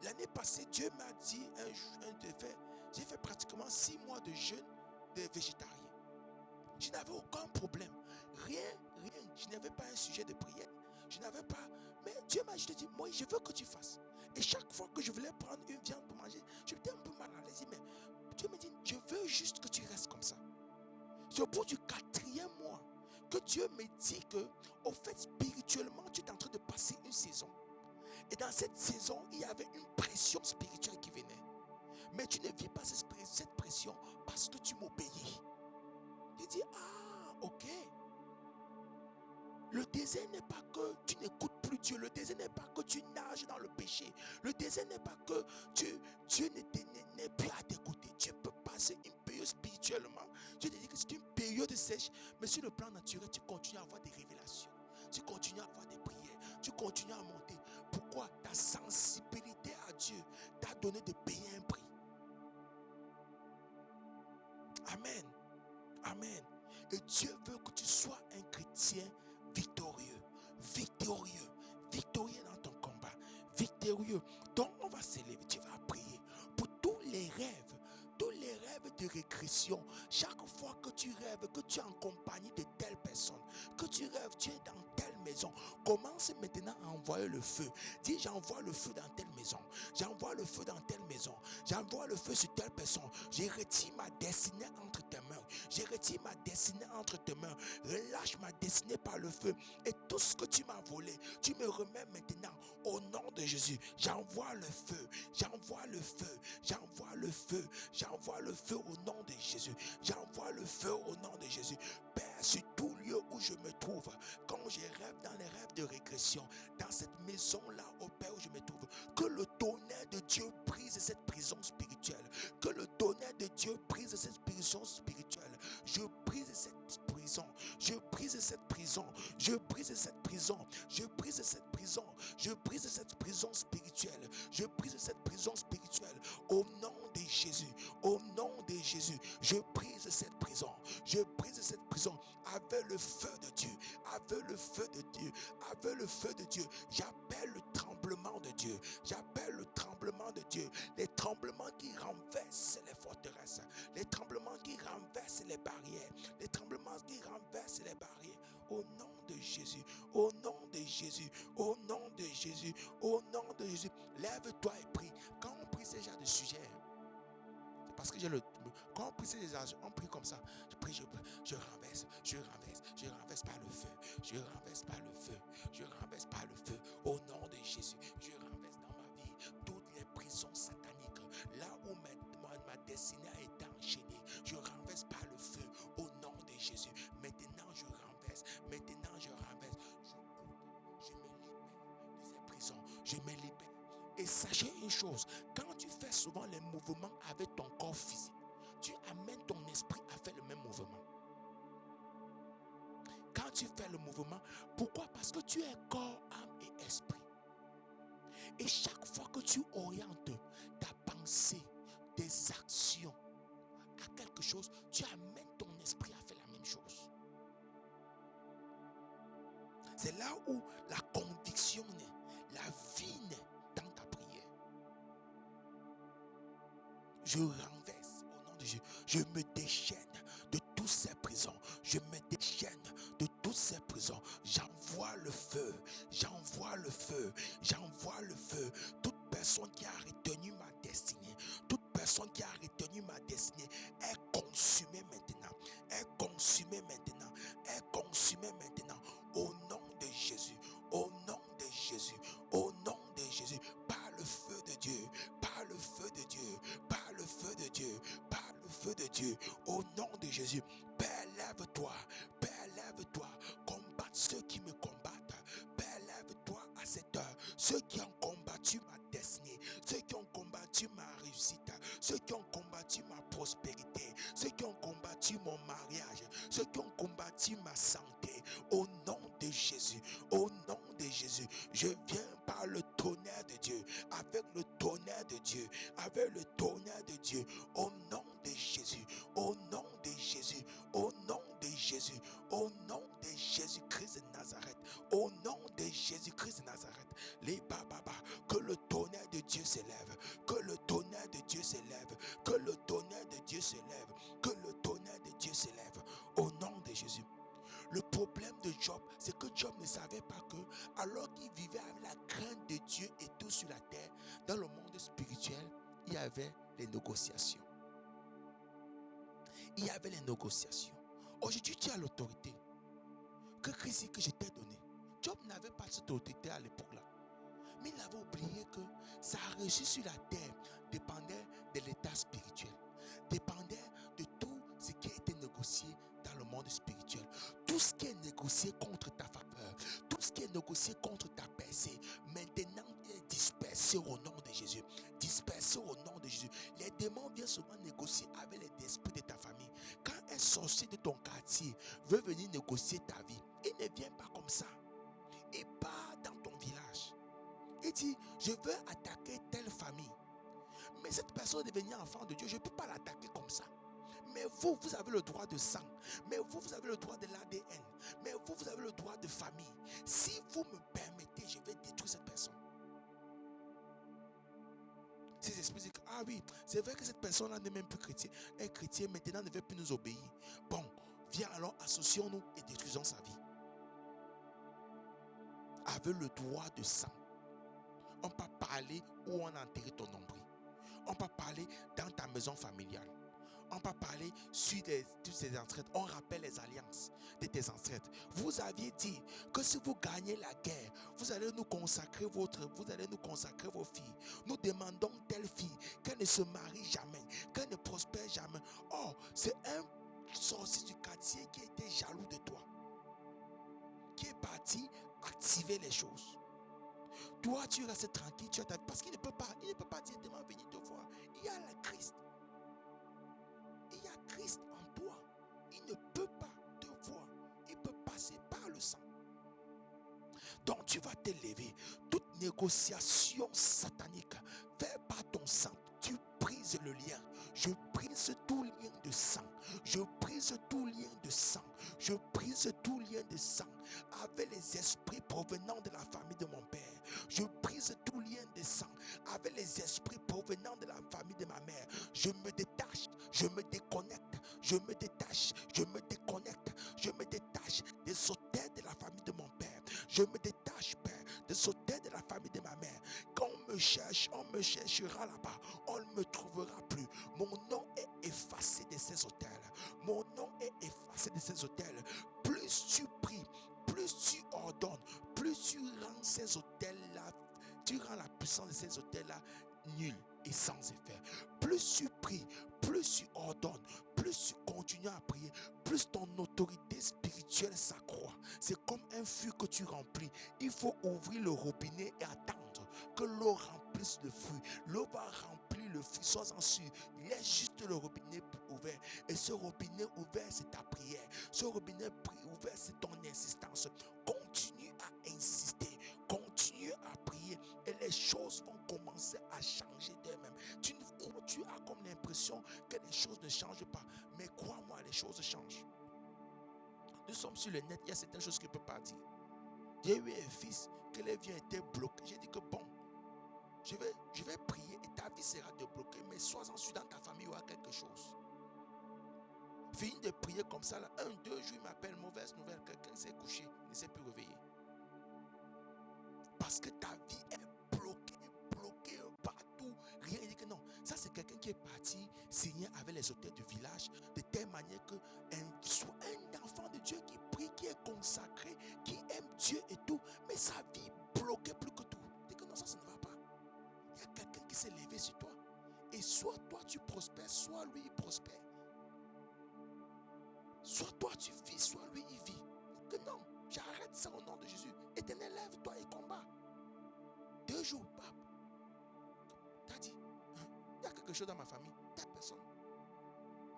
L'année passée, Dieu m'a dit j'ai fait pratiquement 6 mois de jeûne de végétarien. Je n'avais aucun problème. Rien. Je n'avais pas un sujet de prière. Je n'avais pas. Mais Dieu m'a dit, moi, je veux que tu fasses. Et chaque fois que je voulais prendre une viande pour manger, j'étais un peu mal à l'aise. Mais Dieu me dit, je veux juste que tu restes comme ça. C'est au bout du 4e mois que Dieu me dit que, au fait, spirituellement, tu es en train de passer une saison. Et dans cette saison, il y avait une pression spirituelle qui venait. Mais tu ne vis pas cette pression parce que tu m'obéis. Il dit, ok. Le désert n'est pas que tu n'écoutes plus Dieu. Le désert n'est pas que tu nages dans le péché. Le désert n'est pas que Dieu n'est plus à t'écouter. Tu peux passer une période spirituellement. Je te dis que c'est une période sèche. Mais sur le plan naturel, tu continues à avoir des révélations. Tu continues à avoir des prières. Tu continues à monter. Pourquoi? Ta sensibilité à Dieu t'a donné de payer un prix. Amen. Amen. Et Dieu veut que tu sois un chrétien victorieux. Victorieux dans ton combat. Victorieux. Donc on va s'élever. Tu vas prier pour tous les rêves de régression. Chaque fois que tu rêves, que tu es en compagnie de telle personne, que tu rêves, tu es dans telle maison, commence maintenant à envoyer le feu. Dis, j'envoie le feu dans telle maison. J'envoie le feu dans telle maison. J'envoie le feu sur telle personne. Je retire ma destinée entre tes mains. Je retire ma destinée entre tes mains. Relâche ma destinée par le feu. Et tout ce que tu m'as volé, tu me remets maintenant au nom de Jésus. J'envoie le feu. J'envoie le feu. J'envoie le feu. J'envoie le feu au nom de Jésus. J'envoie le feu au nom de Jésus. Père, sur tout lieu où je me trouve, quand je rêve dans les rêves de régression, dans cette maison-là, au Père où je me trouve, que le tonnerre de Dieu brise cette prison spirituelle. Que le tonnerre de Dieu brise cette prison spirituelle. Je brise cette prison. Je brise cette prison. Je brise cette prison. Je brise cette prison. Je brise cette prison spirituelle. Je brise cette prison spirituelle. Au nom de Jésus. Au nom de Jésus. Je brise cette prison. Je brise cette prison avec le feu de Dieu. Avec le feu de Dieu. Avec le feu de Dieu. J'appelle le tremblement de Dieu. J'appelle le tremblement de Dieu. Les tremblements qui renversent les forteresses. Les tremblements qui renversent les barrières. Les tremblements qui renversent les barrières. Au nom de Jésus. Au nom de Jésus. Au nom de Jésus. Au nom de Jésus. Lève-toi et prie. Quand on prie ces genres de sujets, parce que quand on prie ces gens, on prie comme ça. Je prie, je renverse par le feu. Je renverse par le feu. Je renverse par le feu. Au nom de Jésus, je renverse dans ma vie toutes les prisons sataniques, destinée a été enchaînée. Je renverse par le feu au nom de Jésus. Maintenant, je renverse. Maintenant, je renverse. Je me libère de ces prisons. Je me libère. Et sachez une chose, quand tu fais souvent les mouvements avec ton corps physique, tu amènes ton esprit à faire le même mouvement. Quand tu fais le mouvement, pourquoi? Parce que tu es corps, âme et esprit. Et chaque fois que tu orientes ta pensée, tes actions à quelque chose, tu amènes ton esprit à faire la même chose. C'est là où la conviction naît, la vie naît dans ta prière. Je renverse au nom de Jésus. Je me déchaîne de toutes ces prisons. Je me déchaîne de toutes ces prisons. J'envoie le feu. J'envoie le feu. J'envoie le feu. Toute personne qui a retenu ma destinée, toute personne qui a retenu ma destinée est consumée maintenant. Est consumée maintenant. Est consumée maintenant. Au nom de Jésus. Au nom de Jésus. Au nom de Jésus. Par le feu de Dieu. Par le feu de Dieu. Par le feu de Dieu. Par le feu de Dieu. Au nom de Jésus. Père, lève-toi. Père, lève-toi. Combatte ceux qui me combattent. Père, lève-toi à cette heure. Ceux qui ont combattu ma destinée. Ceux qui ont combattu ma réussite. Ceux qui ont combattu ma prospérité. Ceux qui ont combattu mon mariage. Ceux qui ont combattu ma santé. Au nom de Jésus. Au nom de Jésus. Je viens par le tonnerre de Dieu. Avec le tonnerre de Dieu. Avec le tonnerre de Dieu. Au nom de Jésus. Au nom de Jésus. Au nom de Jésus. Au nom de Jésus-Christ de Nazareth. Au nom de Jésus-Christ de Nazareth. Les bababa. Que le tonnerre de Dieu s'élève. Que le tonnerre de Dieu s'élève. Que le tonnerre de Dieu s'élève. Que le tonnerre de Dieu s'élève. Au nom de Jésus. Le problème de Job, c'est que Job ne savait pas que, alors qu'il vivait avec la crainte de Dieu et tout sur la terre, dans le monde spirituel, il y avait les négociations. Il y avait les négociations. Aujourd'hui, tu as l'autorité que Christ que je t'ai donnée. Job n'avait pas cette autorité à l'époque-là. Mais il avait oublié que sa réussite sur la terre dépendait de l'état spirituel, dépendait de tout ce qui a été négocié dans le monde spirituel. Tout ce qui est négocié contre ta faveur, tout ce qui est négocié contre ta percée, maintenant est dispersé au nom de Jésus. Dispersé au nom de Jésus. Les démons viennent souvent négocier avec les esprits de ta famille. Quand un sorcier de ton quartier veut venir négocier ta vie, il ne vient pas comme ça. Il part dans ton village. Il dit, je veux attaquer telle famille. Mais cette personne est devenue enfant de Dieu. Je ne peux pas l'attaquer comme ça. Mais vous, vous avez le droit de sang. Mais vous, vous avez le droit de l'ADN. Mais vous, vous avez le droit de famille. Si vous me permettez, je vais détruire cette personne. Ces esprits disent, ah oui, c'est vrai que cette personne-là n'est même plus chrétienne. Elle est chrétienne, maintenant ne veut plus nous obéir. Bon, viens alors, associons-nous et détruisons sa vie. Avec le droit de sang. On peut parler où on a enterré ton nombril. On peut parler dans ta maison familiale. On peut parler sur tous ces ancêtres. On rappelle les alliances de tes ancêtres. Vous aviez dit que si vous gagnez la guerre, vous allez nous consacrer vos filles. Nous demandons telle fille qu'elle ne se marie jamais, qu'elle ne prospère jamais. Oh, c'est un sorcier du quartier qui était jaloux de toi, qui est parti activer les choses. Toi, tu restes tranquille, tu as ta vie, parce qu'il ne peut pas directement venir te voir. Il y a le Christ. Il y a Christ en toi. Il ne peut pas te voir. Il peut passer par le sang. Donc tu vas t'élever. Toute négociation satanique faite par ton sang, tu brises le lien. Je brise tout lien de sang. Je brise tout lien de sang. Je brise tout lien de sang avec les esprits provenant de la famille de mon père. Je brise tout lien de sang avec les esprits provenant de la famille de ma mère. Je me détache, je me déconnecte, je me détache, je me déconnecte, je me détache des autels de la famille de mon père. Je me détache, Père, des autels de la famille de ma mère. Quand on me cherche, on me cherchera là-bas. On ne me trouvera plus. Mon nom est effacé de ces autels. Mon nom est effacé de ces autels. Plus tu pries, plus tu ordonnes, plus tu rends ces autels-là, tu rends la puissance de ces autels-là nul et sans effet. Plus tu pries, plus tu ordonnes, plus tu continues à prier, plus ton autorité spirituelle s'accroît. C'est comme un fût que tu remplis. Il faut ouvrir le robinet et attendre que l'eau remplisse le fût. L'eau va remplir le fût, sois-en sûr. Laisse juste le robinet ouvert. Et ce robinet ouvert, c'est ta prière. Ce robinet ouvert, c'est ton insistance. Continue à insister. Continue à prier. Et les choses vont commencer à changer d'elles-mêmes. Tu as comme l'impression que les choses ne changent pas. Mais crois-moi, les choses changent. Nous sommes sur le net, il y a certaines choses que je ne peux pas dire. J'ai eu un fils que les vies étaient bloquées. J'ai dit que bon, je vais prier et ta vie sera débloquée, mais sois-en sûr, dans ta famille, il y aura quelque chose. Fini de prier comme ça, là, 1-2 jours, il m'appelle, mauvaise nouvelle, quelqu'un s'est couché, il ne s'est plus réveillé. Parce que ta vie est bloquée partout. Rien ne dit que non. Ça, c'est quelqu'un qui est parti signer avec les auteurs du village de telle manière que soit un enfant de Dieu qui prie, qui est consacré, qui aime Dieu et tout, mais sa vie bloquée plus que tout. Dit que non, ça ne va pas. Il y a quelqu'un qui s'est levé sur toi. Et soit toi tu prospères, soit lui il prospère. Soit toi tu vis, soit lui il vit. Que non, j'arrête ça au nom de Jésus. Éternel, lève-toi et combat. 2 jours, pape. T'as dit, il y a quelque chose dans ma famille. Telle personne.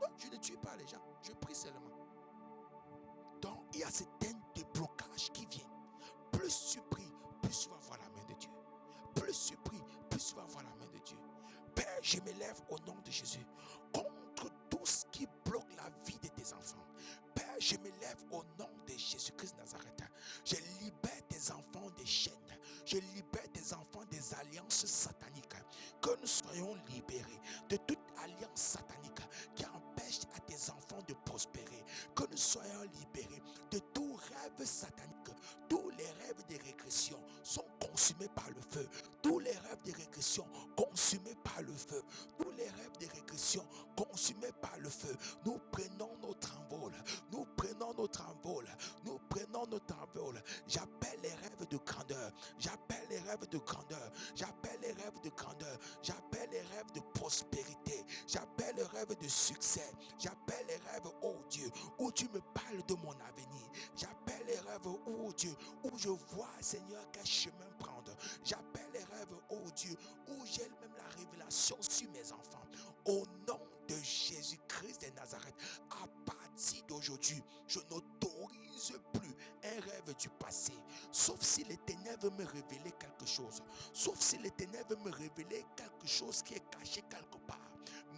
Non, je ne tue pas les gens. Je prie seulement. Donc, il y a certains déblocages qui viennent. Plus tu pries, plus tu vas voir la main de Dieu. Plus tu pries, plus tu vas voir la main de Dieu. Père, je m'élève au nom de Jésus contre tout ce qui bloque la vie de tes enfants. Père, je m'élève au nom de Jésus-Christ de Nazareth. Je libère tes enfants des chaînes. Je libère tes enfants des alliances sataniques. Que nous soyons libérés de toute alliance satanique qui empêche à tes enfants de prospérer. Que nous soyons libérés de tout rêve satanique. Tous les rêves de régression sont consumés par le feu. Tous les rêves de régression consumés par le feu. Tous les rêves de régression consumés par le feu. Nous prenons notre envol. Nous prenons notre envol. Nous prenons notre envol. J'appelle les rêves de grandeur. J'appelle les rêves de grandeur. J'appelle les rêves de grandeur. J'appelle les rêves de prospérité. J'appelle les rêves de succès. J'appelle les rêves, oh Dieu, où tu me parles de mon avenir. J'appelle les rêves, oh Dieu, où je vois, Seigneur, quel chemin prendre. J'appelle les rêves, oh Dieu, où j'ai même la révélation sur mes enfants. Au nom de Jésus-Christ de Nazareth, à partir d'aujourd'hui, je n'autorise plus un rêve du passé, sauf si l'Éternel veut me révéler quelque chose, sauf si l'Éternel veut me révéler quelque chose qui est caché quelque part.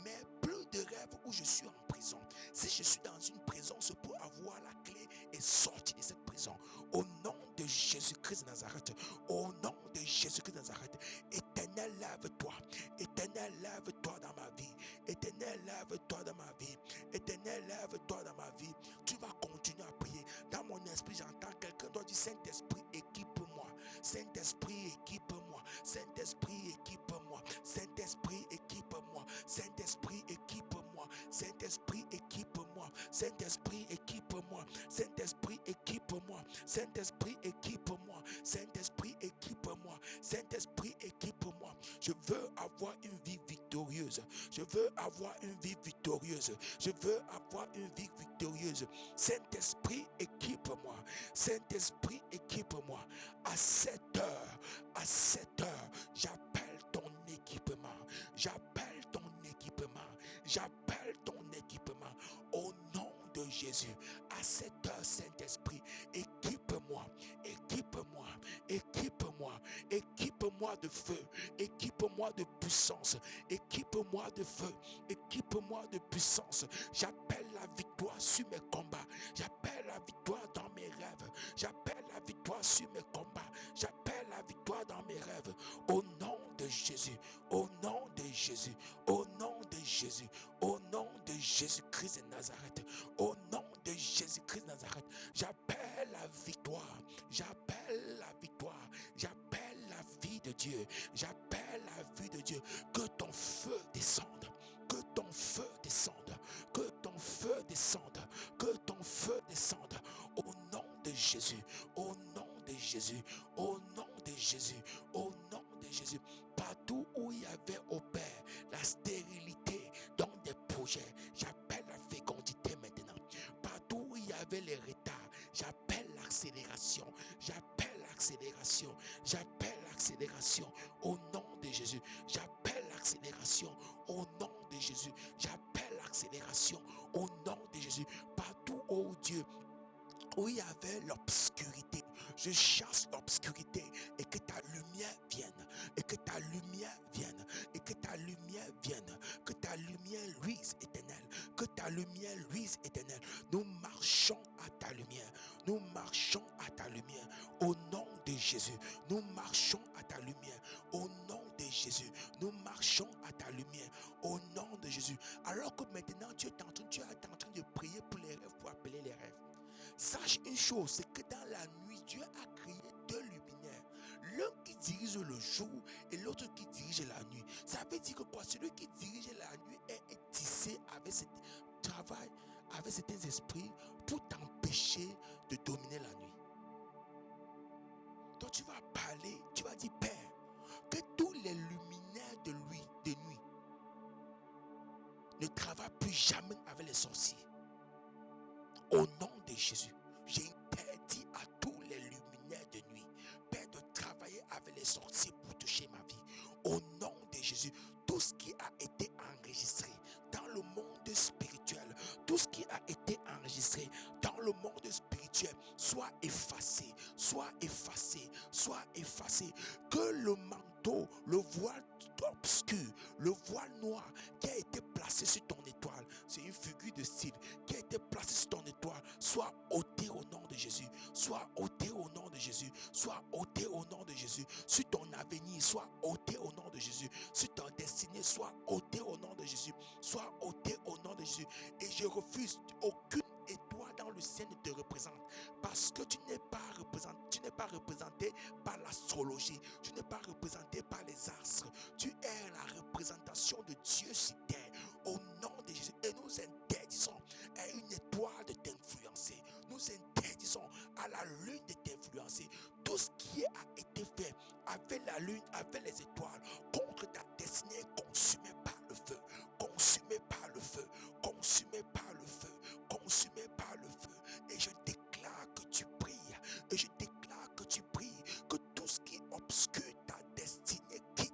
Mais plus de rêves où je suis en prison. Si je suis dans une prison, c'est pour avoir la clé et sortir de cette prison. Au nom de Jésus-Christ de Nazareth, au nom de Jésus-Christ de Nazareth, Éternel, lève-toi. Éternel, lève-toi dans ma vie. Éternel, lève-toi dans ma vie. Éternel, lève-toi dans ma vie. Tu vas continuer à prier. Dans mon esprit, j'entends quelqu'un doit dire, Saint-Esprit, équipe-moi. Saint-Esprit, équipe-moi. Saint-Esprit, équipe-moi. Saint-Esprit, équipe-moi. Saint-Esprit, équipe-moi. Saint-Esprit, équipe-moi. Saint-Esprit, équipe-moi. Saint-Esprit, équipe-moi. Saint-Esprit, équipe-moi. Saint-Esprit, équipe-moi. Saint-Esprit, équipe-moi. Je veux avoir une vie victorieuse. Je veux avoir une vie victorieuse. Je veux avoir une vie victorieuse. Saint-Esprit, équipe-moi. Saint-Esprit, équipe-moi. À 7 heures, j'appelle ton équipement. J'appelle ton équipement. J'appelle ton équipement. Au nom de Jésus, à 7 heures, Saint-Esprit, équipe-moi, équipe-moi, équipe-moi, équipe-moi de feu, équipe-moi de puissance, équipe-moi de feu, équipe-moi de puissance. J'appelle la victoire sur mes combats, j'appelle la victoire dans mes rêves, j'appelle la victoire sur mes combats, j'appelle la victoire dans mes rêves. Au nom de Jésus, au nom de Jésus, au nom de Jésus, au nom de Jésus-Christ de Nazareth, au nom de Jésus-Christ de Nazareth, j'appelle la victoire, j'appelle la victoire, j'appelle la vie de Dieu, j'appelle la vie de Dieu. Que ton feu descende, que ton feu descende, que ton feu descende, que ton feu descende, au nom de Jésus, au nom de Jésus, au nom de Jésus, au nom de Jésus. Partout Partout où il y avait, au Père, la stérilité dans des projets, j'appelle la fécondité maintenant. Partout où il y avait les retards, j'appelle l'accélération. J'appelle l'accélération. J'appelle l'accélération au nom de Jésus. J'appelle l'accélération au nom de Jésus. J'appelle l'accélération au nom de Jésus. Partout, oh Dieu, où il y avait l'obscurité, je chasse l'obscurité et que ta lumière vienne, et que ta lumière vienne, et que ta lumière vienne, que ta lumière luise, éternelle, que ta lumière luise, éternelle. Nous marchons à ta lumière, nous marchons à ta lumière, au nom de Jésus. Nous marchons à ta lumière, au nom de Jésus. Nous marchons à ta lumière, au nom de Jésus. Alors que maintenant tu es en train de prier pour les rêves, pour appeler les rêves. Sache une chose, c'est que dans la nuit, Dieu a créé deux luminaires. L'un qui dirige le jour et l'autre qui dirige la nuit. Ça veut dire que quoi? Celui qui dirige la nuit est tissé avec cet travail, avec certains esprits pour t'empêcher de dominer la nuit. Donc tu vas parler, tu vas dire, Père, que tous les luminaires de nuit ne travaillent plus jamais avec les sorciers. Au nom de Jésus, j'interdis à tous les luminaires de nuit, Père, de travailler avec les sorciers pour toucher ma vie. Au nom de Jésus, tout ce qui a été enregistré dans le monde spirituel, tout ce qui a été enregistré dans le monde spirituel, soit effacé, soit effacé, soit effacé. Que le manteau, le voile obscur, le voile noir qui a été placé sur ton étoile, c'est une figure de style, qui a été placé sur ton étoile, soit ôté au nom de Jésus, soit ôté au nom de Jésus, soit ôté au nom de Jésus, sur ton avenir, soit ôté au nom de Jésus, sur ton destinée, soit ôté au nom de Jésus, soit ôté au nom de Jésus. Et je refuse aucune étoile dans le ciel ne te représente, parce que tu n'es pas représenté par l'astrologie, tu n'es pas représenté par les astres, tu es la représentation de Dieu sur terre, au nom de Jésus. Et nous interdisons à une étoile de t'influencer, nous interdisons à la lune de t'influencer. Tout ce qui a été fait avec la lune, avec les étoiles, contre ta destinée, consumé par le feu, consumé par le feu, consumé par le feu, consumé par le feu. Et je déclare que tu pries, et je déclare que tu pries, que tout ce qui obscure ta destinée quitte,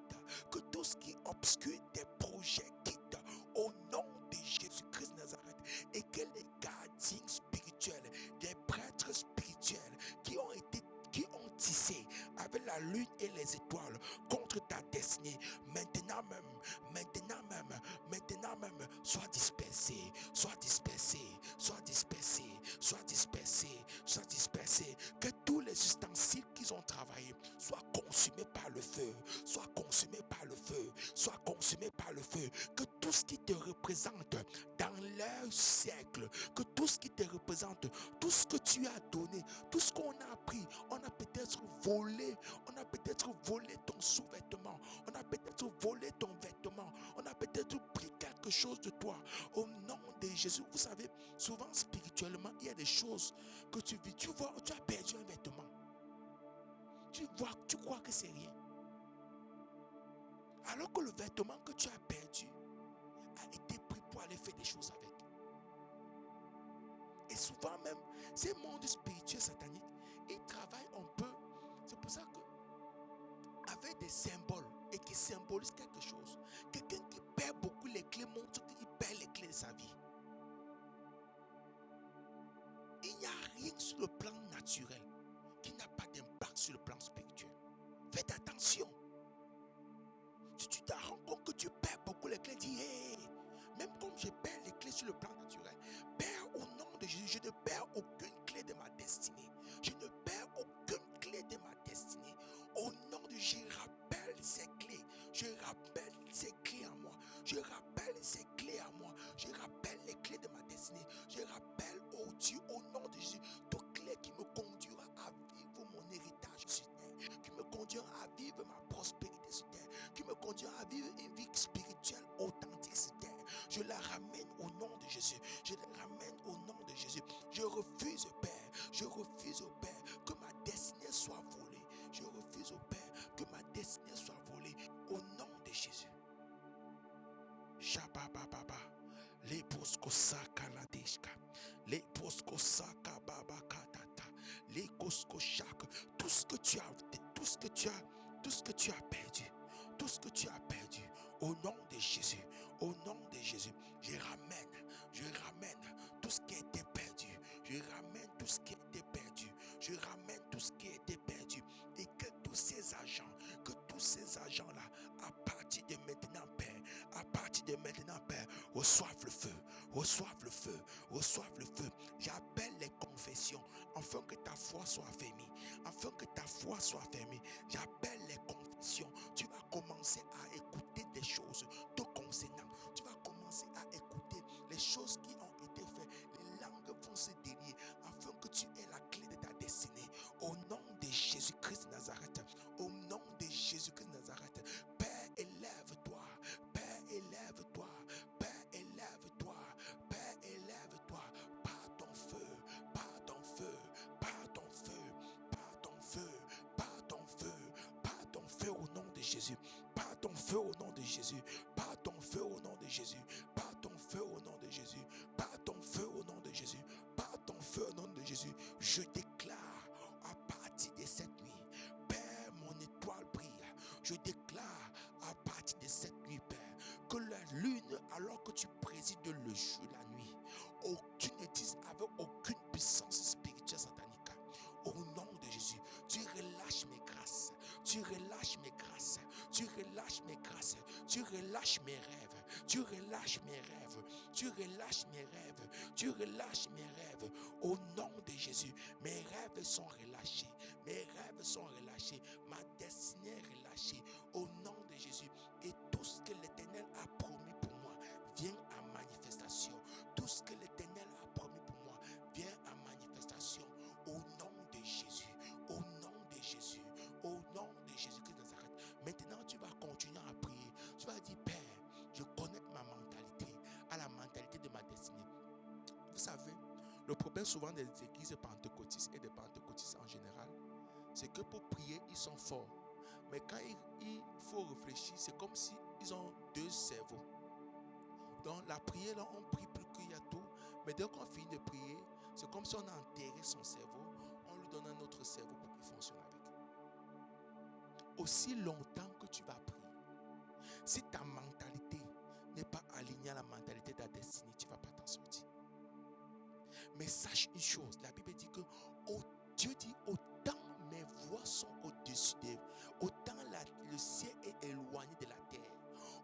que tout ce qui obscure tes projets quitte, au nom de Jésus-Christ de Nazareth, et que les gardiens spirituels, des prêtres spirituels qui ont tissé avec la lune et les étoiles contre ta destinée, maintenant même, sois dispersé, sois dispersé, sois dispersé, sois dispersé, sois dispersé. Que tous les ustensiles qu'ils ont travaillés soient consumés par le feu, soient consumés par le feu, soient consumés par le feu. Que tout ce qui te représente dans leur siècle, que tout ce qui te représente, tout ce que tu as donné, tout ce qu'on a pris, on a peut-être volé ton sous-vêtement, on a peut-être volé ton vêtement, on a peut-être pris quelque chose de toi. Au nom de Jésus, vous savez, souvent spirituellement, il y a des choses que tu vis. Tu vois, tu as perdu un vêtement. Tu crois que c'est rien. Alors que le vêtement que tu as perdu a été pris pour aller faire des choses avec. Et souvent même, ces mondes spirituels sataniques, ils travaillent un peu. C'est pour ça que, avec des symboles et qui symbolisent quelque chose, quelqu'un qui perd beaucoup les clés montre qu'il perd les clés de sa vie. Il n'y a rien sur le plan naturel qui n'a pas d'impact sur le plan spirituel. Faites attention. Si tu te rends compte que tu perds beaucoup les clés, dis hey, même comme je perds les clés sur le plan naturel, Père, au nom de Jésus, je ne perds aucune clé de ma destinée. Je ne perds aucune clé de ma destinée. Au nom de Jésus, je rappelle ces clés. Je rappelle ces clés à moi. Je rappelle ces clés à moi. Je rappelle les clés de ma destinée. Je rappelle, oh Dieu, au nom de Jésus, toute clé qui me conduira à vivre mon héritage sur terre, qui me conduira à vivre ma prospérité sur terre, qui me conduira à vivre une vie spirituelle authentique sur terre. Je la ramène au nom de Jésus. Je la ramène au nom de Jésus. Je refuse, Père. Je refuse, Père, que ma destinée soit volée. Je refuse, Père, que ma destinée soit volée. Au nom Jésus. Shabababa. Les poskosaka la deshka. Les poskosaka babakatata. Les koskoshak. Tout ce que tu as perdu. Tout ce que tu as perdu. Au nom de Jésus. Au nom de Jésus. Je ramène tout ce qui a été perdu. Je ramène tout ce qui a été perdu. Je ramène tout ce qui a été perdu. Et que tous ces agents-là, à partir de maintenant, Père, reçoivent le feu. J'appelle les confessions, afin que ta foi soit affermie. J'appelle les confessions. Tu vas commencer à écouter des choses te concernant. Tu vas commencer à écouter les choses qui ont été faites. Les langues vont se délier, afin que tu aies la clé de ta destinée. Au nom de Jésus-Christ de Nazareth. Au nom de Jésus-Christ de Nazareth. Père, élève-toi. Père, élève-toi. Père, élève-toi. Père, élève-toi. Par ton feu. Par ton feu. Par ton feu. Par ton feu. Par ton feu. Par ton feu au nom de Jésus. Par ton feu au nom de Jésus. Par ton feu au nom de Jésus. Par ton feu au nom de Jésus. Par ton feu au nom de Jésus. Par ton feu au nom de Jésus. Je déclare à partir de cette nuit, Père, mon étoile brille. Je déclare à partir de cette nuit, Père, que la lune, alors que tu présides le jour, la nuit, tu ne dises avec aucune puissance spirituelle satanique. Au nom de Jésus, tu relâches mes grâces. Tu relâches mes grâces. Tu relâches mes grâces. Tu relâches mes rêves. Tu relâches mes rêves. Tu relâches mes rêves. Tu relâches mes rêves. Au nom de Jésus, mes rêves sont relâchés. Mes rêves sont relâchés. Ma destinée est relâchée. Au nom de Jésus. Et tout ce que l'Éternel a promis pour moi vient à manifestation. Tout ce que l'Éternel a promis pour moi vient à manifestation. Au nom de Jésus. Au nom de Jésus. Au nom de Jésus-Christ de Nazareth. Maintenant, tu vas continuer à prier. Tu vas dire, Père, je connecte ma mentalité à la mentalité de ma destinée. Vous savez, le problème souvent des églises pentecôtistes et des pentecôtistes en général, c'est que pour prier, ils sont forts. Mais quand il faut réfléchir, c'est comme si ils ont deux cerveaux. Donc la prière, là, on prie plus qu'il y a tout. Mais dès qu'on finit de prier, c'est comme si on a enterré son cerveau. On lui donne un autre cerveau pour qu'il fonctionne avec. Aussi longtemps que tu vas prier, si ta mentalité n'est pas alignée à la mentalité de ta destinée, tu ne vas pas t'en sortir. Mais sache une chose, la Bible dit que Dieu dit autant mes voies sont au-dessus d'eux, autant le ciel est éloigné de la terre,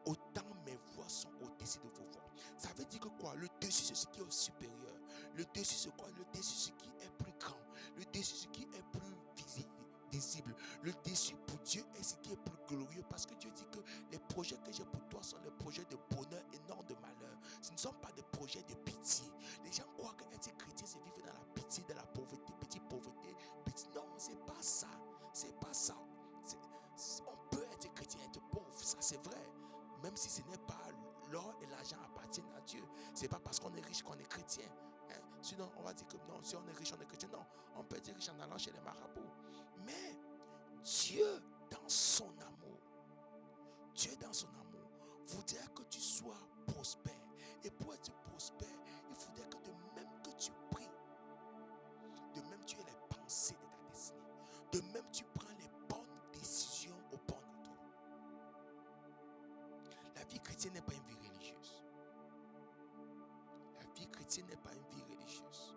autant mes voies sont au-dessus de vos voies. Ça veut dire que quoi? Le dessus c'est ce qui est au supérieur. Le dessus c'est quoi? Le dessus c'est ce qui est plus grand. Le dessus c'est ce qui est plus visible. Le dessus pour Dieu est ce qui est plus glorieux, parce que Dieu dit que les projets que j'ai pour toi sont les projets de bonheur et non de malheur. Ce ne sont pas des projets de pitié. Les gens croient qu'être chrétien c'est vivre dans la pitié, dans la pauvreté, petite pauvreté. Non, c'est pas ça. C'est pas ça. On peut être chrétien et être pauvre, ça c'est vrai. Même si ce n'est pas l'or et l'argent appartiennent à Dieu. C'est pas parce qu'on est riche qu'on est chrétien. Sinon, on va dire que non, si on est riche, on est chrétien. Non, on peut être riche en allant chez les marabouts. Mais Dieu, dans son amour, voudrait que tu sois prospère. Et pour être prospère, il faudrait que de même que tu pries, de même tu aies les pensées de ta destinée, de même tu prends les bonnes décisions au bon endroit. La vie chrétienne n'est pas une vie religieuse. La vie chrétienne n'est pas une vie religieuse.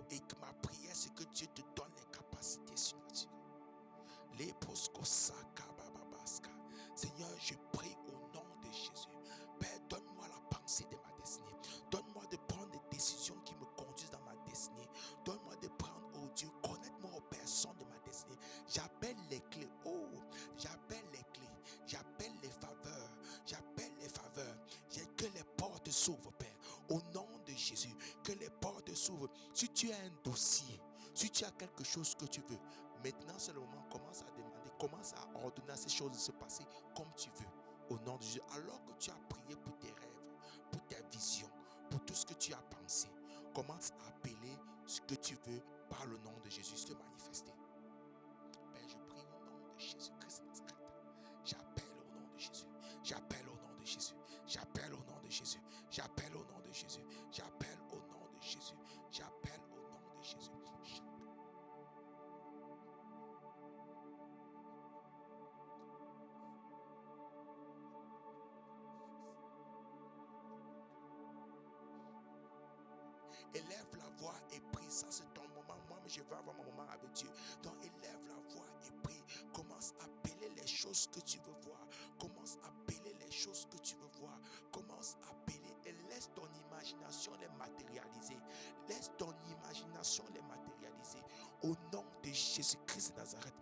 Et que ma prière, c'est que Dieu te donne les capacités surnaturelles. Seigneur, je prie au nom de Jésus. Père, donne-moi la pensée de ma destinée. Donne-moi de prendre des décisions qui me conduisent dans ma destinée. Donne-moi de prendre, oh Dieu, connaître-moi aux personnes de ma destinée. J'appelle les clés. Oh, j'appelle les clés. J'appelle les faveurs. J'appelle les faveurs. Que les portes s'ouvrent, Père. Au nom de Jésus, que les portes s'ouvrent. Si tu as un dossier, si tu as quelque chose que tu veux, maintenant c'est le moment. Commence à demander, commence à ordonner à ces choses de se passer comme tu veux. Au nom de Jésus, alors que tu as prié pour tes rêves, pour ta vision, pour tout ce que tu as pensé, commence à appeler ce que tu veux par le nom de Jésus se manifester. Jésus. J'appelle au nom de Jésus. J'appelle au nom de Jésus. Élève la voix et prie. Ça, c'est ton moment. Moi, je veux avoir mon moment avec Dieu. Donc, élève la voix et prie. Commence à appeler les choses que tu veux voir. Commence à appeler les choses que tu veux voir. Commence à appeler et laisse ton imagination les matérialiser. Laisse ton imagination les matérialiser. Au nom de Jésus-Christ de Nazareth.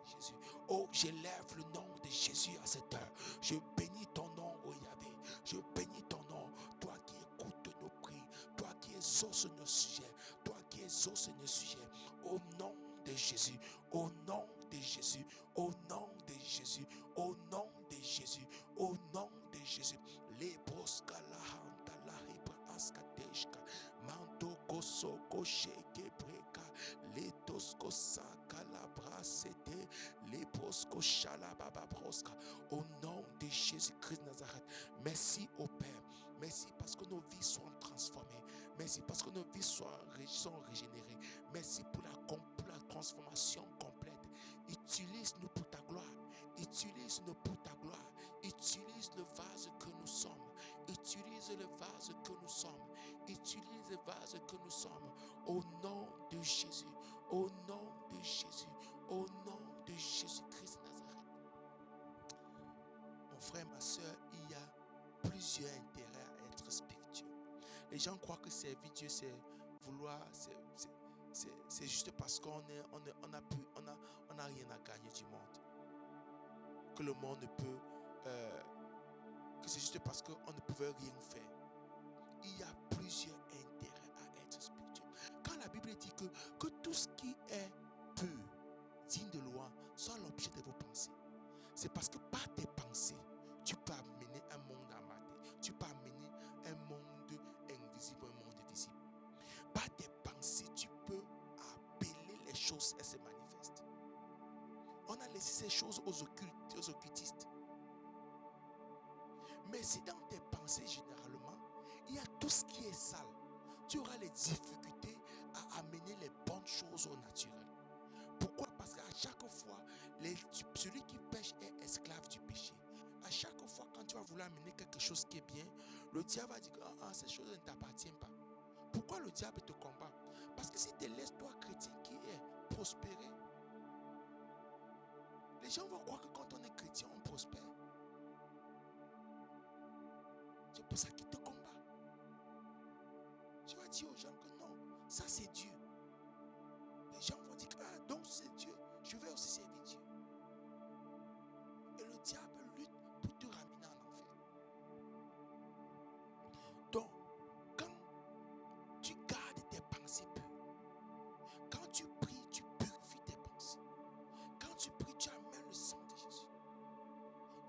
Jésus. Oh, j'élève le nom de Jésus à cette heure. Je bénis ton nom, oh Yahvé. Je bénis ton nom. Toi qui écoutes nos cris. Toi qui exauces nos sujets. Toi qui exauces nos sujets. Au nom de Jésus. Au nom de Jésus. Au nom de Jésus. Au nom de Jésus. Au nom de Jésus. Les broska la hanta la hebra askateshka. Manto koso kosheke breka. Les tosko saka la brasete. Les brosko shalababa broska. Au nom de Jésus-Christ de Nazareth. Merci au Père. Merci parce que nos vies sont transformées. Merci parce que nos vies sont régénérées. Merci pour la transformation complète. Utilise-nous pour ta gloire. Utilise-nous pour ta gloire. Utilise le vase que nous sommes. Utilise le vase que nous sommes. Utilise le vase que nous sommes. Au nom de Jésus. Au nom de Jésus. Au nom de Jésus-Christ de Nazareth. Mon frère, ma soeur, il y a plusieurs intérêts à être spirituel. Les gens croient que servir Dieu, c'est vouloir, c'est juste parce qu'on n'a rien à gagner du monde. Que le monde ne peut, que c'est juste parce qu'on ne pouvait rien faire. Il y a plusieurs intérêts à être spirituel. Quand la Bible dit que tout ce qui est pur, digne de loi, soit l'objet de vos pensées, c'est parce que par tes pensées, tu peux amener un monde amaté. Tu peux amener un monde invisible, un monde visible. Par tes pensées, tu peux appeler les choses et se manifestent. On a laissé ces choses aux occultes, aux occultistes. Mais si dans tes pensées, généralement, il y a tout ce qui est sale, tu auras les difficultés à amener les bonnes choses au naturel. Pourquoi? Parce qu'à chaque fois, celui qui pêche est esclave du péché. À chaque fois, quand tu vas vouloir amener quelque chose qui est bien, le diable va dire que ces choses ne t'appartiennent pas. Pourquoi le diable te combat? Parce que si tu laisses toi, chrétien, qui est prospéré, les gens vont croire que quand on est chrétien, on prospère. C'est pour ça qu'il te combat. Tu vas dire aux gens que non, ça c'est Dieu. Les gens vont dire, donc c'est Dieu, je vais aussi servir Dieu. Et le diable lutte pour te ramener en enfer. Donc, quand tu gardes tes pensées pures, quand tu pries, tu purifies tes pensées. Quand tu pries, tu amènes le sang de Jésus.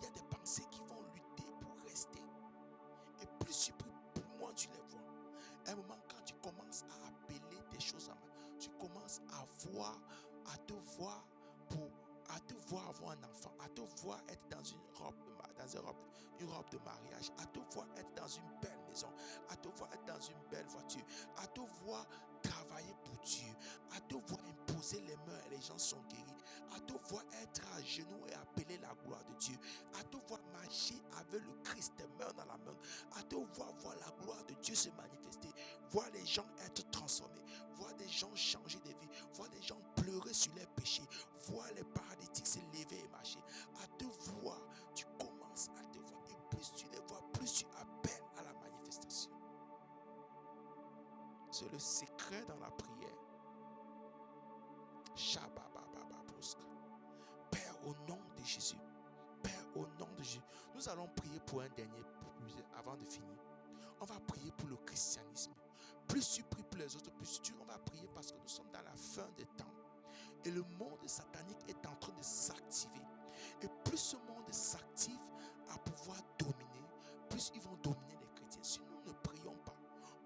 Il y a des pensées qui vont lutter pour rester. Et plus tu pries, plus moins tu les vois. À un moment, quand tu commences à appeler des choses à main, tu commences à te voir te voir avoir un enfant, à te voir être dans une robe de mariage, à te voir être dans une belle maison, à te voir être dans une belle voiture, à te voir travailler pour Dieu, à te voir imposer les mains et les gens sont guéris, à te voir être à genoux et appeler la gloire de Dieu, à te voir marcher avec le Christ main dans la main, à te voir la gloire de Dieu se manifester, voir les gens être transformés, voir des gens changer de vie, voir des gens pleurer sur leurs péchés, voir les paralytiques se lever et marcher, à te voir, tu commences à te voir et plus tu les vois, plus tu appelles à la manifestation. C'est le secret dans la prière. Père, au nom de Jésus, Père, au nom de Jésus, nous allons prier pour un dernier avant de finir. On va prier pour le christianisme. Plus tu pries pour les autres, plus on va prier parce que nous sommes dans la fin des temps. Et le monde satanique est en train de s'activer. Et plus ce monde s'active à pouvoir dominer, plus ils vont dominer les chrétiens. Si nous ne prions pas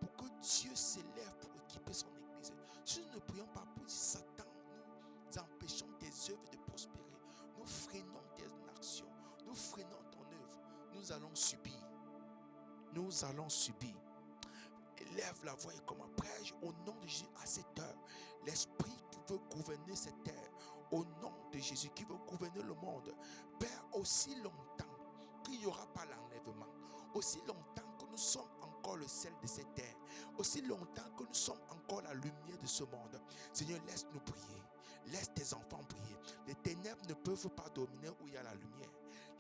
pour que Dieu s'élève pour équiper son église, si nous ne prions pas pour que Satan nous empêchons tes œuvres de prospérer, nous freinons tes actions, nous freinons ton œuvre, nous allons subir. Nous allons subir. Élève la voix et comment prêche au nom de Jésus à cette heure. L'esprit qui veut gouverner cette terre, au nom de Jésus qui veut gouverner le monde. Père, aussi longtemps qu'il n'y aura pas l'enlèvement, aussi longtemps que nous sommes encore le sel de cette terre, aussi longtemps que nous sommes encore la lumière de ce monde. Seigneur, laisse-nous prier. Laisse tes enfants prier. Les ténèbres ne peuvent pas dominer où il y a la lumière.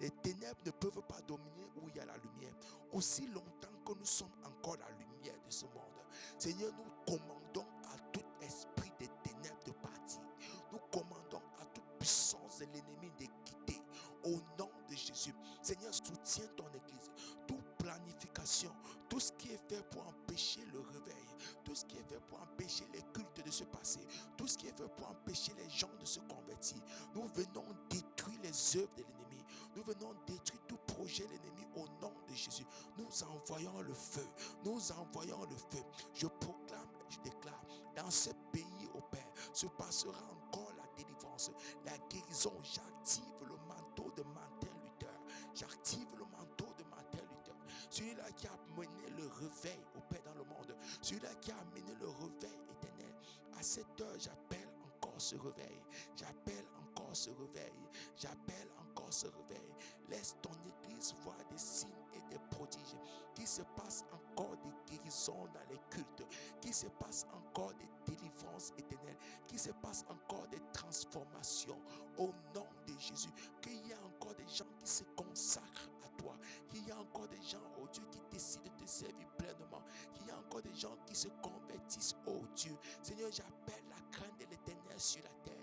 Les ténèbres ne peuvent pas dominer où il y a la lumière. Aussi longtemps que nous sommes encore la lumière de ce monde. Seigneur, nous commandons à tout esprit des ténèbres de partir. Nous commandons à toute puissance de l'ennemi de quitter. Au nom de Jésus. Seigneur, soutiens ton église. Toute planification, tout ce qui est fait pour empêcher le réveil, tout ce qui est fait pour empêcher les cultes de se passer, tout ce qui est fait pour empêcher les gens de se convertir. Nous venons détruire les œuvres de l'ennemi. Nous venons détruire tout projet de l'ennemi au nom de Jésus. Nous envoyons le feu. Nous envoyons le feu. Je proclame, je déclare, dans ce pays, au Père, se passera encore la délivrance, la guérison. J'active le manteau de Martin Luther. J'active le manteau de Martin Luther. Celui-là qui a mené le réveil au Père dans le monde. Celui-là qui a amené le réveil éternel. À cette heure, j'appelle encore ce réveil. J'appelle encore ce réveil. J'appelle encore ce réveil. Laisse ton église voir des signes et des prodiges. Qu'il se passe encore des guérisons dans les cultes. Qu'il se passe encore des délivrances éternelles. Qu'il se passe encore des transformations au nom de Jésus. Qu'il y ait encore des gens qui se consacrent à toi. Qu'il y ait encore des gens, oh Dieu, qui décident de te servir pleinement. Qu'il y ait encore des gens qui se convertissent, oh Dieu. Seigneur, j'appelle la crainte de l'Éternel sur la terre.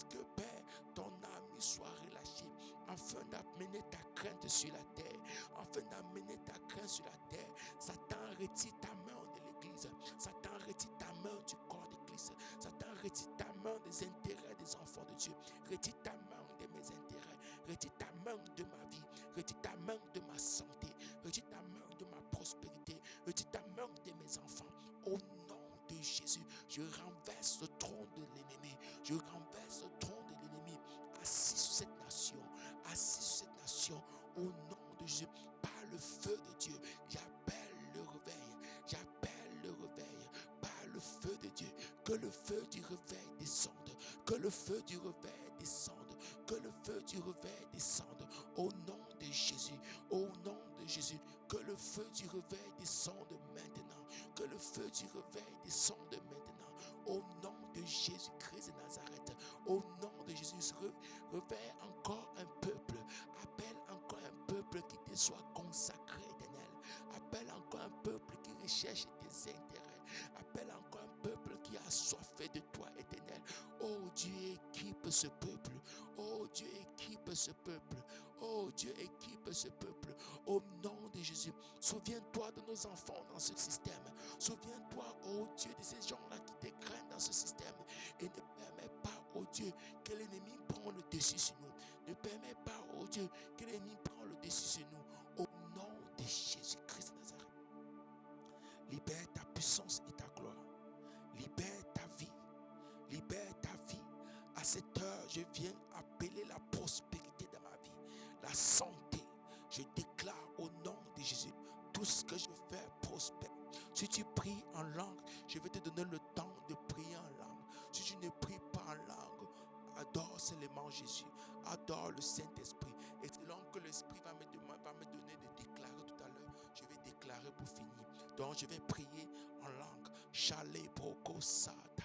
Que Père, ton ami soit relâché afin d'amener ta crainte sur la terre. Afin d'amener ta crainte sur la terre. Satan, retire ta main de l'église. Satan, retire ta main du corps d'église. Satan, retire ta main des intérêts des enfants de Dieu. Retire ta main de mes intérêts. Retire ta main de ma vie. Retire ta main de ma santé. Retire ta main de ma prospérité. Retire ta main de mes enfants. Au nom de Jésus, je renverse le trône de l'ennemi. Je renverse le trône de l'ennemi assis sur cette nation. Assis sur cette nation. Au nom de Jésus, par le feu de Dieu, j'appelle le réveil. J'appelle le réveil. Par le feu de Dieu, que le feu du réveil descende. Que le feu du réveil descende. Que le feu du réveil descende. Au nom de Jésus. Au nom de Jésus. Que le feu du réveil descende maintenant. Que le feu du réveil descende maintenant. Au nom de Jésus-Christ de Nazareth. Au nom de Jésus. Réveille encore un peuple. Appelle encore un peuple qui te soit consacré, éternel. Appelle encore un peuple qui recherche tes intérêts. Appelle encore un peuple qui a soifé de toi, éternel. Oh Dieu, équipe ce peuple. Oh Dieu, équipe ce peuple. Oh Dieu, équipe ce peuple. Au nom de Jésus, souviens-toi de nos enfants dans ce système. Souviens-toi, oh Dieu, de ces gens-là qui te craignent dans ce système. Et ne permets pas, oh Dieu, que l'ennemi prenne le dessus sur nous. Ne permets pas, oh Dieu, que l'ennemi prenne le dessus sur nous. Au nom de Jésus-Christ de Nazareth. Libère ta puissance et ta gloire. Libère ta vie. Libère ta vie. À cette heure, je viens appeler la santé. Je déclare au nom de Jésus, tout ce que je fais prospère. Si tu pries en langue, je vais te donner le temps de prier en langue. Si tu ne pries pas en langue, adore seulement Jésus, adore le Saint-Esprit. Et selon que l'Esprit va me donner de déclarer tout à l'heure, je vais déclarer pour finir. Donc je vais prier en langue. Chale broko sata,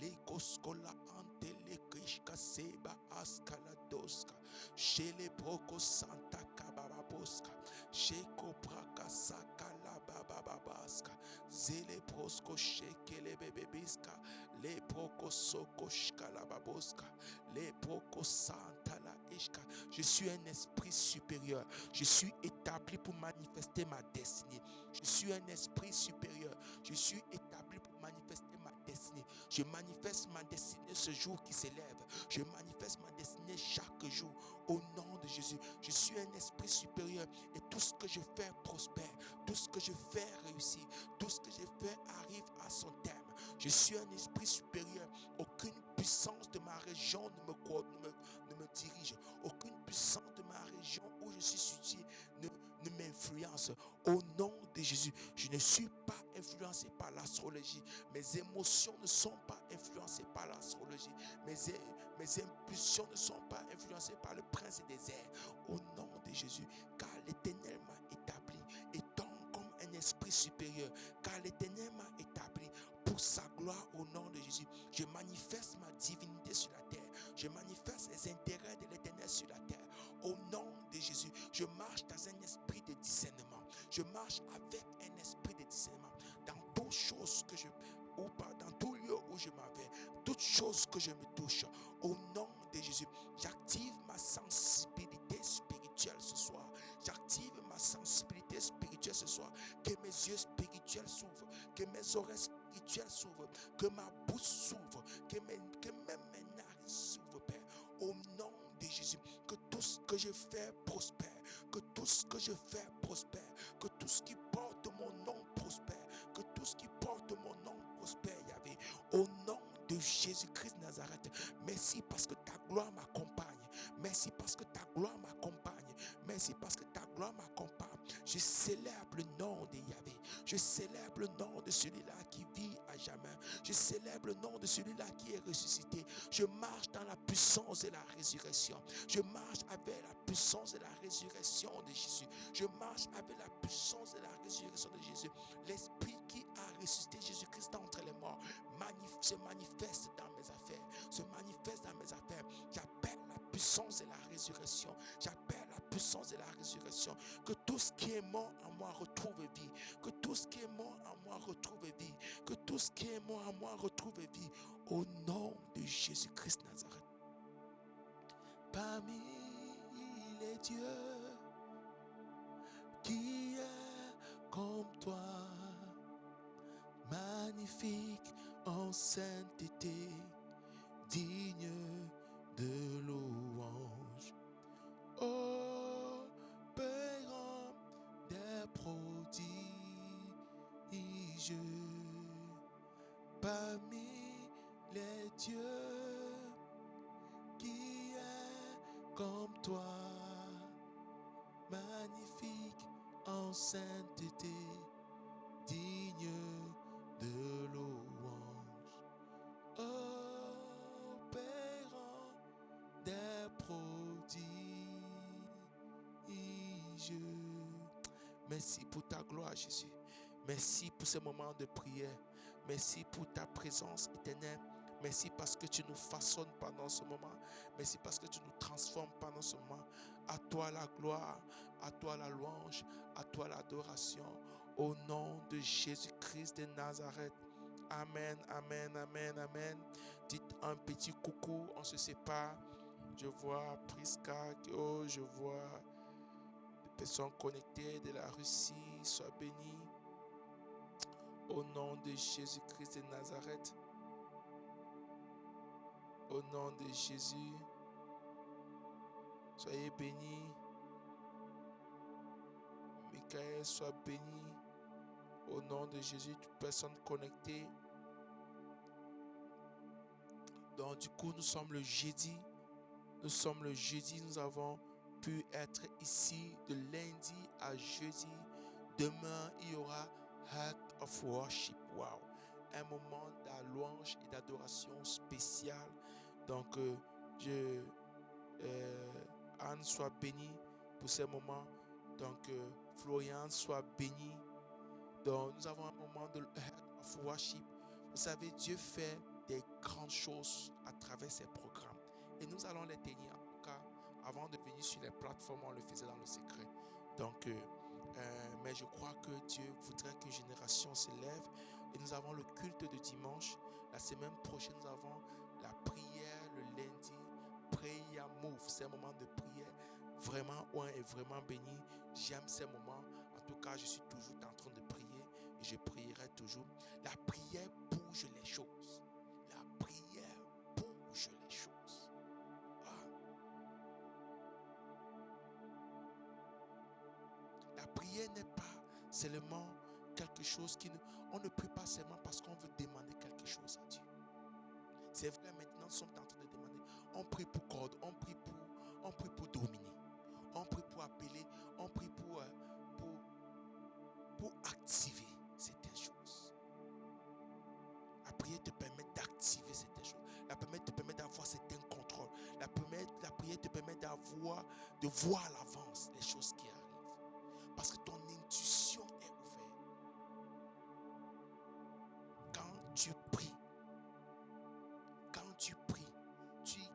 lekoskola ante lekishka seba askaladoska, chele broko santa kabababoska, sheko braka sakala babababaska, zele brosko shekele bebebiska, le broko soko shkalababoska, le broko santa la ishka. Je suis un esprit supérieur. Je suis établi pour manifester ma destinée. Je suis un esprit supérieur. Je suis établi pour manifester ma destinée. Je manifeste ma destinée ce jour qui s'élève. Je manifeste ma destinée chaque jour au nom de Jésus. Je suis un esprit supérieur et tout ce que je fais prospère. Tout ce que je fais réussit. Tout ce que je fais arrive à son terme. Je suis un esprit supérieur. Aucune puissance de ma région ne me dirige. Aucune puissance de ma région où je suis situé ne m'influence. Au nom de Jésus, je ne suis pas influencé par l'astrologie. Mes émotions ne sont pas influencées par l'astrologie. Mes impulsions ne sont pas influencées par le prince des airs. Au nom de Jésus, car l'Éternel m'a établi étant comme un esprit supérieur. Car l'Éternel m'a établi pour sa gloire au nom de Jésus. Je manifeste ma divinité sur la terre. Je manifeste les intérêts de l'Éternel sur la terre. Au nom de Jésus, je marche dans un esprit de discernement. Je marche avec un esprit de discernement. Dans toutes choses que je... ou pas, dans tout lieu où je m'en vais, toutes choses que je me touche, au nom de Jésus, j'active ma sensibilité spirituelle ce soir. J'active ma sensibilité spirituelle ce soir. Que mes yeux spirituels s'ouvrent, que mes oreilles spirituelles s'ouvrent, que ma bouche s'ouvre, que même mes narines s'ouvrent, Père. Au nom de Jésus, que tout ce que je fais prospère, que tout ce que je fais prospère, que tout ce qui porte mon nom prospère, que tout ce qui porte mon nom prospère, Yahvé. Au nom de Jésus-Christ Nazareth, merci parce que ta gloire m'accompagne. Merci parce que ta gloire m'accompagne. Merci parce que ta gloire m'accompagne. Je célèbre le nom de Yahvé. Je célèbre le nom de celui-là qui vit à jamais. Je célèbre le nom de celui-là qui est ressuscité. Je marche dans la puissance et la résurrection. Je marche avec la puissance et la résurrection de Jésus. Je marche avec la puissance et la résurrection de Jésus. L'Esprit qui a ressuscité Jésus-Christ d'entre les morts se manifeste dans mes affaires. Se manifeste dans mes affaires. J'appelle la puissance et la résurrection. J'appelle la puissance et la résurrection. Que tout ce qui est mort en moi retrouve vie. Que tout ce qui est mort en moi retrouve vie. Que tout ce qui est mort en moi retrouve vie. Au nom de Jésus-Christ Nazareth. Parmi les dieux, qui est comme toi, magnifique en sainteté, digne de louange, opérant des prodiges, parmi les dieux, qui est comme toi, magnifique en sainteté, digne de louange, opérant des prodiges. Merci pour ta gloire, Jésus. Merci pour ce moment de prière. Merci pour ta présence éternelle. Merci parce que tu nous façonnes pendant ce moment. Merci parce que tu nous transformes pendant ce moment. À toi la gloire, à toi la louange, à toi l'adoration. Au nom de Jésus-Christ de Nazareth. Amen, amen, amen, amen. Dites un petit coucou, on se sépare. Je vois Priska, je vois des personnes connectées de la Russie. Sois béni. Au nom de Jésus-Christ de Nazareth. Au nom de Jésus, soyez bénis. Michael, sois béni. Au nom de Jésus, toute personne connectée. Donc du coup, nous sommes le jeudi. Nous avons pu être ici de lundi à jeudi. Demain, il y aura Heart of Worship. Wow! Un moment d'allouange et d'adoration spécial. Donc, Anne soit bénie pour ces moments. Donc, Florian soit béni. Donc, nous avons un moment de Heart of Worship. Vous savez, Dieu fait des grandes choses à travers ses programmes. Et nous allons les tenir. En tout cas, avant de venir sur les plateformes, on le faisait dans le secret. Donc, mais je crois que Dieu voudrait qu'une génération se lève. Et nous avons le culte de dimanche. La semaine prochaine, nous avons la prière le lundi. Prayer Move, c'est un moment de prière vraiment où on est vraiment béni. J'aime ces moments. En tout cas, je suis toujours en train de prier et je prierai toujours. La prière bouge les choses. La prière bouge les choses. La prière n'est pas seulement quelque chose on ne prie pas seulement parce qu'on veut demander quelque chose à Dieu. C'est vrai, maintenant nous sommes en train de demander. On prie pour corde, on prie pour dominer, on prie pour appeler, on prie pour activer certaines choses. La prière te permet d'activer certaines choses. La prière te permet d'avoir certains contrôles. La prière te permet de voir à l'avance les choses qui arrivent. Parce que ton intuition est ouverte. Quand tu pries,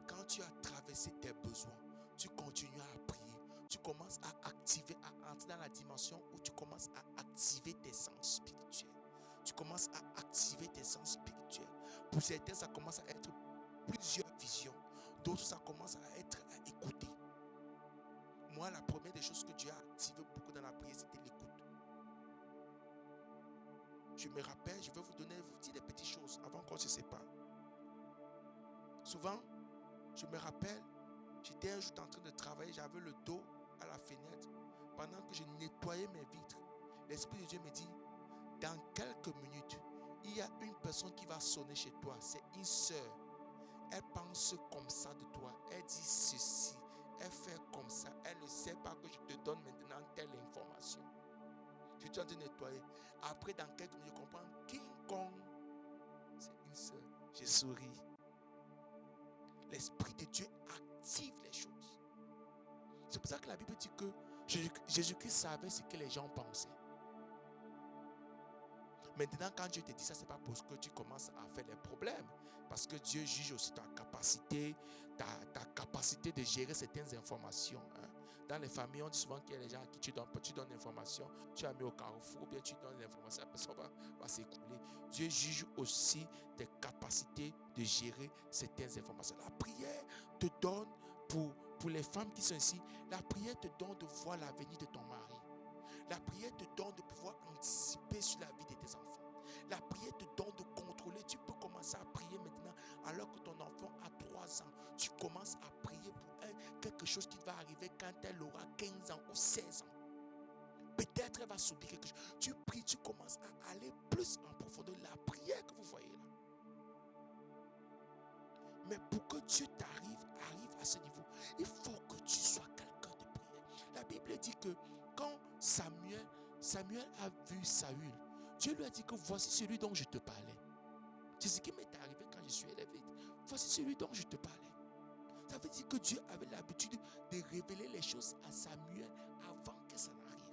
quand tu as traversé tes besoins, tu continues à prier. Tu commences à activer, à entrer dans la dimension où tu commences à activer tes sens spirituels. Tu commences à activer tes sens spirituels. Pour certains, ça commence à être plusieurs visions. D'autres, ça commence à être à écouter. Moi, la première des choses que Dieu a activé beaucoup dans la prière, c'était l'écoute. Je me rappelle, je vais vous dire des petites choses avant qu'on se sépare. Souvent, je me rappelle, j'étais un jour en train de travailler, j'avais le dos à la fenêtre. Pendant que je nettoyais mes vitres, l'Esprit de Dieu me dit, dans quelques minutes, il y a une personne qui va sonner chez toi. C'est une sœur. Elle pense comme ça de toi. Elle dit ceci. Elle fait comme ça. Elle ne sait pas que je te donne maintenant telle information. Je suis en train de nettoyer. Après, dans quelques minutes, je comprends. King Kong. C'est une sœur. Je souris. L'Esprit de Dieu active les choses. C'est pour ça que la Bible dit que Jésus-Christ savait ce que les gens pensaient. Maintenant, quand Dieu te dit ça, ce n'est pas parce que tu commences à faire des problèmes. Parce que Dieu juge aussi ta capacité, ta capacité de gérer certaines informations. Dans les familles, on dit souvent qu'il y a des gens à qui tu donnes l'information, tu as mis au carrefour, ou bien tu donnes l'information, la personne va s'écouler. Dieu juge aussi tes capacités de gérer certaines informations. La prière te donne, pour les femmes qui sont ici, la prière te donne de voir l'avenir de ton mari. La prière te donne de pouvoir anticiper sur la vie de tes enfants. La prière te donne de contrôler. Tu peux commencer à prier maintenant alors que ton enfant a 3 ans. Tu commences à prier pour quelque chose qui va arriver quand elle aura 15 ans ou 16 ans. Peut-être elle va subir quelque chose. Tu pries, tu commences à aller plus en profondeur. La prière que vous voyez là. Mais pour que Dieu arrive à ce niveau, il faut que tu sois quelqu'un de prière. La Bible dit que quand Samuel a vu Saül, Dieu lui a dit que voici celui dont je te parlais. C'est ce qui m'est arrivé quand je suis élevé. Voici celui dont je te parlais. Ça veut dire que Dieu avait l'habitude de révéler les choses à Samuel avant que ça n'arrive.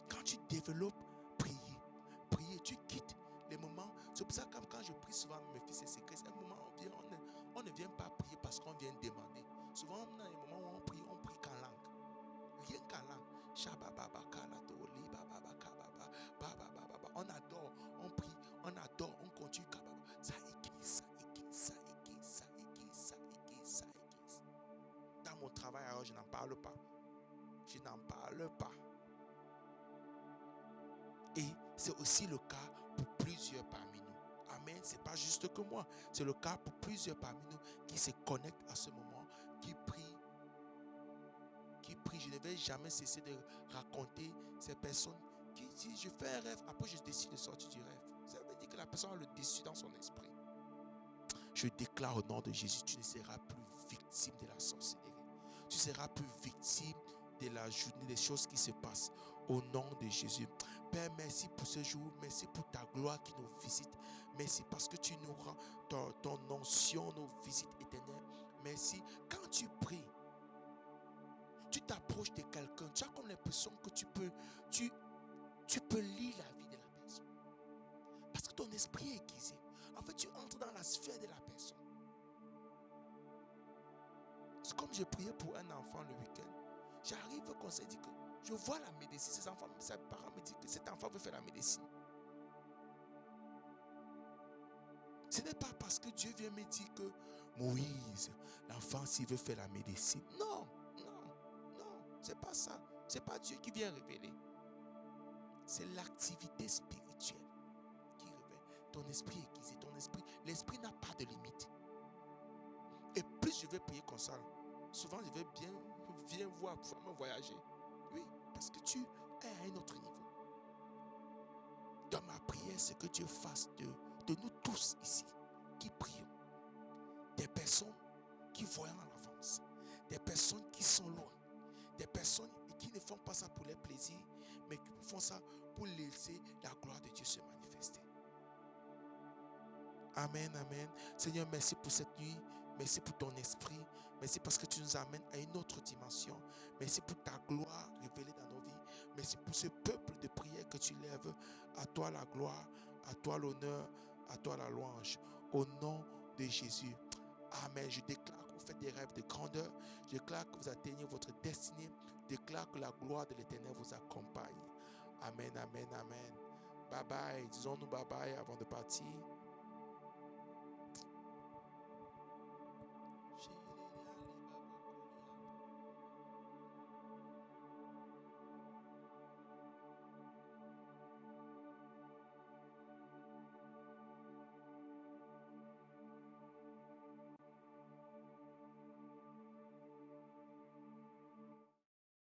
Quand tu développes prier, tu quittes les moments. C'est pour ça que quand je prie souvent, mes fils et secrets, c'est un moment où on ne vient pas prier parce qu'on vient demander. Souvent, dans les moments où on prie qu'en langue. Rien qu'en langue. On adore, on prie, on adore, on continue. Ça aiguise. Dans mon travail, alors je n'en parle pas. Et c'est aussi le cas pour plusieurs parmi nous. Amen. Ce n'est pas juste que moi. C'est le cas pour plusieurs parmi nous qui se connectent à ce moment, qui prient. Je ne vais jamais cesser de raconter ces personnes qui disent je fais un rêve, après je décide de sortir du rêve. Ça veut dire que la personne a le dessus dans son esprit. Je déclare au nom de Jésus, tu ne seras plus victime de la sorcellerie. Tu seras plus victime de la journée, des choses qui se passent. Au nom de Jésus. Père, merci pour ce jour. Merci pour ta gloire qui nous visite. Merci parce que tu nous rends ton onction, nos visites éternelles. Merci. Quand tu pries, tu t'approches de quelqu'un, tu as comme l'impression que tu peux lire la vie de la personne. Parce que ton esprit est aiguisé. En fait, tu entres dans la sphère de la personne. C'est comme j'ai prié pour un enfant le week-end. J'arrive qu'on s'est dit que je vois la médecine. Ses parents me disent que cet enfant veut faire la médecine. Ce n'est pas parce que Dieu vient me dire que Moïse, l'enfant, s'il veut faire la médecine. Non, c'est pas ça. C'est pas Dieu qui vient révéler. C'est l'activité spirituelle qui révèle. Ton esprit est aiguisé, l'esprit n'a pas de limite. Et plus je vais prier comme ça, souvent je vais viens voir, vraiment voyager. Oui, parce que tu es à un autre niveau. Dans ma prière, c'est que Dieu fasse de nous tous ici, qui prions, des personnes qui voient en l'avance, des personnes qui sont loin, des personnes qui ne font pas ça pour les plaisirs, mais qui font ça pour laisser la gloire de Dieu se manifester. Amen, amen. Seigneur, merci pour cette nuit. Merci pour ton esprit. Merci parce que tu nous amènes à une autre dimension. Merci pour ta gloire révélée dans nos vies. Merci pour ce peuple de prière que tu lèves. À toi la gloire, à toi l'honneur, à toi la louange. Au nom de Jésus. Amen. Je déclare que vous faites des rêves de grandeur. Je déclare que vous atteignez votre destinée. Je déclare que la gloire de l'Éternel vous accompagne. Amen, amen, amen. Bye bye. Disons-nous bye bye avant de partir.